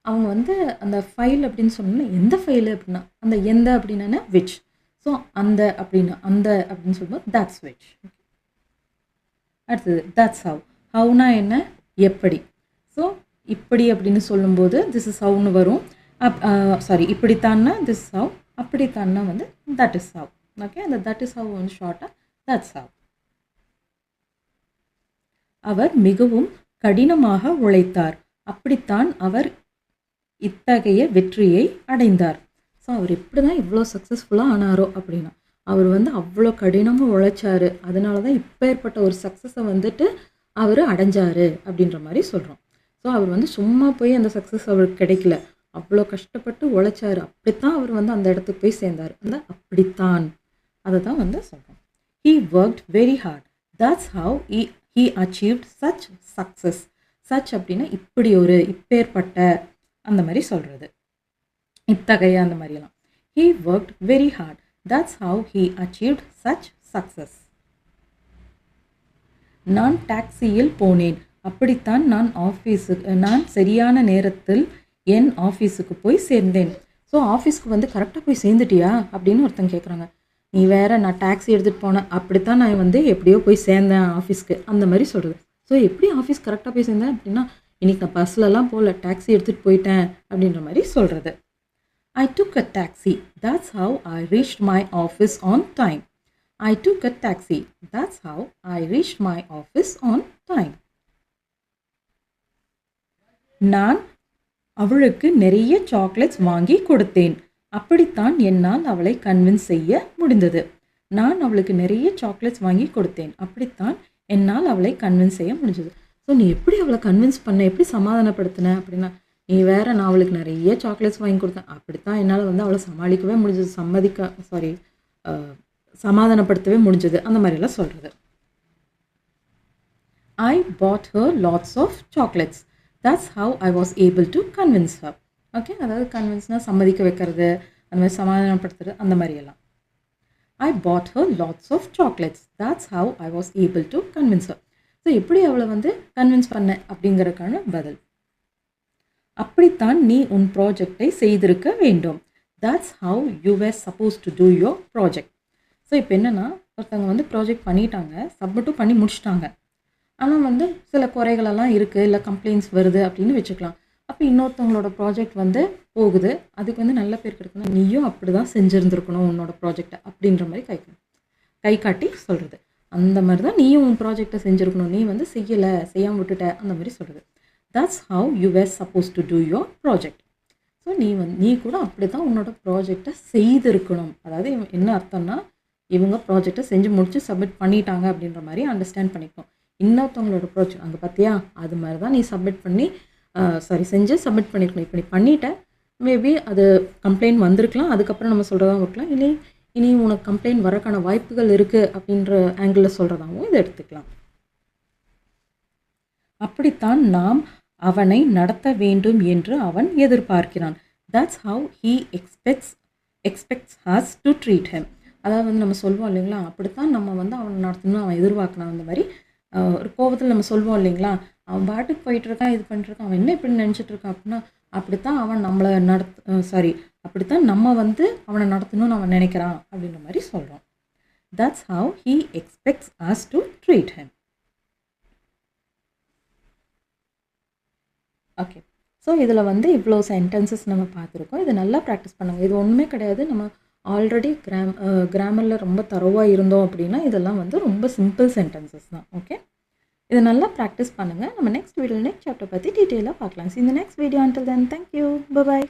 அவங்க வந்து அந்த ஃபைல் அப்படின்னு சொன்னோன்னா எந்த ஃபைலு அப்படின்னா அந்த எந்த அப்படின்னா விச். ஸோ அந்த அப்படின்னா அந்த அப்படின்னு சொல்லும்போது தட்ஸ் விச். அடுத்தது தட்ஸ் ஹவ். ஹவுனா என்ன எப்படி. ஸோ இப்படி அப்படின்னு சொல்லும்போது திஸ் இஸ் ஹவுன்னு வரும். சாரி இப்படித்தான்னா திஸ் இஸ் ஹவ், அப்படித்தான்னா வந்து தட் இஸ் ஹவ். ஓகே, அந்த தட் இஸ் ஹவ் வந்து ஷார்ட்டாக தட்ஸ் ஹவ். அவர் மிகவும் கடினமாக உழைத்தார், அப்படித்தான் அவர் இத்தகைய வெற்றியை அடைந்தார். ஸோ அவர் எப்படி தான் இவ்வளோ சக்ஸஸ்ஃபுல்லாக ஆனாரோ அப்படின்னா அவர் வந்து அவ்வளோ கடினமாக உழைச்சாரு, அதனால தான் இப்போ ஏற்பட்ட ஒரு சக்ஸஸை வந்துட்டு அவர் அடைஞ்சாரு அப்படின்ற மாதிரி சொல்கிறோம். ஸோ அவர் வந்து சும்மா போய் அந்த சக்ஸஸ் அவருக்கு கிடைக்கல, அவ்வளோ கஷ்டப்பட்டு உழைச்சாரு, அப்படித்தான் அவர் வந்து அந்த இடத்துக்கு போய் சேர்ந்தார். அந்த அப்படித்தான் அதை தான் வந்து சொல்கிறோம். He worked very hard. That's how he achieved such success. Such அப்படின்னா இப்படி ஒரு இப்பேற்பட்ட அந்த மாதிரி சொல்கிறது, இத்தகைய அந்த மாதிரியெல்லாம். He worked very hard. That's how he achieved such success. நான் டாக்ஸியில் போனேன், அப்படித்தான் நான் சரியான நேரத்தில் என் ஆஃபீஸுக்கு போய் சேர்ந்தேன். ஸோ ஆஃபீஸ்க்கு வந்து கரெக்டாக போய் சேர்ந்துட்டியா அப்படின்னு ஒருத்தங்க கேட்குறாங்க. நீ வேற, நான் டாக்ஸி எடுத்துகிட்டு போனேன், அப்படித்தான் நான் வந்து எப்படியோ போய் சேர்ந்தேன் ஆஃபீஸ்க்கு அந்த மாதிரி சொல்கிறது. ஸோ எப்படி ஆஃபீஸ் கரெக்டாக போய் சேர்ந்தேன் அப்படின்னா இன்றைக்கி நான் பஸ்லலாம் போகல, டாக்ஸி எடுத்துகிட்டு போயிட்டேன் அப்படின்ற மாதிரி சொல்கிறது. I took a taxi. That's how I reached my office on time. I took a taxi. That's how I reached my office on time. நான் அவளுக்கு நிறைய சாக்லேட்ஸ் வாங்கி கொடுத்தேன், அப்படித்தான் என்னால் அவளை கன்வின்ஸ் செய்ய முடிந்தது. நான் அவளுக்கு நிறைய சாக்லேட்ஸ் வாங்கி கொடுத்தேன், அப்படித்தான் என்னால் அவளை கன்வின்ஸ் செய்ய முடிஞ்சது. ஸோ நீ எப்படி அவளை கன்வின்ஸ் பண்ண, எப்படி சமாதானப்படுத்தின அப்படின்னா நீ வேற, நான் அவளுக்கு நிறைய சாக்லேட்ஸ் வாங்கி கொடுத்தேன், அப்படித்தான் என்னால் வந்து அவளை சமாளிக்கவே முடிஞ்சது, சமாதானப்படுத்தவே முடிஞ்சது அந்த மாதிரிலாம் சொல்கிறது. I bought her lots of chocolates. That's how I was able to convince her. Okay, அதாவது கன்வின்ஸ்னால் சம்மதிக்க வைக்கிறது, அந்த மாதிரி சமாதானப்படுத்துறது அந்த மாதிரியெல்லாம். I bought her lots of chocolates. That's how I was able to convince her. So எப்படி அவளை வந்து கன்வின்ஸ் பண்ண அப்படிங்கிறதுக்கான பதில். அப்படித்தான் நீ உன் ப்ராஜெக்டை செய்திருக்க வேண்டும். That's how you were supposed to do your project. So இப்போ என்னென்னா ஒருத்தவங்க வந்து ப்ராஜெக்ட் பண்ணிட்டாங்க, சப்மிட்டும் பண்ணி முடிச்சிட்டாங்க, ஆனால் வந்து சில குறைகளெல்லாம் இருக்குது, இல்லை கம்ப்ளைண்ட்ஸ் வருது அப்படின்னு வச்சுக்கலாம். அப்போ இன்னொருத்தவங்களோட ப்ராஜெக்ட் வந்து போகுது, அதுக்கு வந்து நல்ல பேர் கிடைக்கணும், நீயும் அப்படி தான் செஞ்சுருந்துருக்கணும் உன்னோட ப்ராஜெக்டை அப்படின்ற மாதிரி கை காட்டி சொல்கிறது. அந்த மாதிரி தான் நீயும் உன் ப்ராஜெக்டை செஞ்சுருக்கணும், நீ வந்து செய்யாமல் விட்டுட்ட அந்த மாதிரி சொல்கிறது. That's how you were supposed to do your project. So நீ கூட அப்படி தான் உன்னோட ப்ராஜெக்டை செய்திருக்கணும். அதாவது என்ன அர்த்தம்னா இவங்க ப்ராஜெக்டை செஞ்சு முடிச்சு சப்மிட் பண்ணிட்டாங்க அப்படின்ற மாதிரி அண்டர்ஸ்டாண்ட் பண்ணிக்கணும். இன்னொருத்தவங்களோட ப்ராஜெக்ட் அங்கே பார்த்தியா, அது மாதிரி தான் நீ செஞ்சு சப்மிட் பண்ணியிருக்கணும். இப்போ நீ பண்ணிட்டேன், மேபி அது கம்ப்ளைண்ட் வந்திருக்கலாம், அதுக்கப்புறம் நம்ம சொல்கிறதா இருக்கலாம், இனி உனக்கு கம்ப்ளைண்ட் வரக்கான வாய்ப்புகள் இருக்குது அப்படின்ற ஆங்கிளில் சொல்கிறதாகவும் இதை எடுத்துக்கலாம். அப்படித்தான் நாம் அவனை நடத்த வேண்டும் என்று அவன் எதிர்பார்க்கிறான். That's how he expects us to treat him. அதாவது வந்து நம்ம சொல்வோம் இல்லைங்களா, அப்படித்தான் நம்ம வந்து அவனை நடத்தணும்னு அவன் எதிர்பார்க்கலாம். அந்த மாதிரி ஒரு கோபத்தில் நம்ம சொல்வோம் இல்லைங்களா, அவன் பாட்டுக்கு போயிட்டுருக்கான், இது பண்ணிட்டுருக்கான், அவன் என்ன இப்படி நினச்சிட்ருக்கான் அப்படின்னா அப்படித்தான் அவன் நம்மளை அப்படித்தான் நம்ம வந்து அவனை நடத்தணும்னு அவன் நினைக்கிறான் அப்படின்ற மாதிரி சொல்கிறோம். That's how he expects us to treat him. Okay, so இதில் வந்து இவ்வளோ சென்டென்சஸ் நம்ம பார்த்துருக்கோம். இது நல்லா ப்ராக்டிஸ் பண்ணுங்கள். இது ஒன்றுமே கிடையாது, நம்ம ஆல்ரெடி கிராமரில் ரொம்ப தரோவாக இருந்தோம் அப்படின்னா இதெல்லாம் வந்து ரொம்ப சிம்பிள் சென்டென்சஸ் தான். ஓகே, இதை நல்லா ப்ராக்டிஸ் பண்ணுங்கள். நம்ம நெக்ஸ்ட் சாப்டர் பற்றி டீட்டெயிலாக பார்க்கலாம். See you in the next video. Until then, thank you. Bye-bye.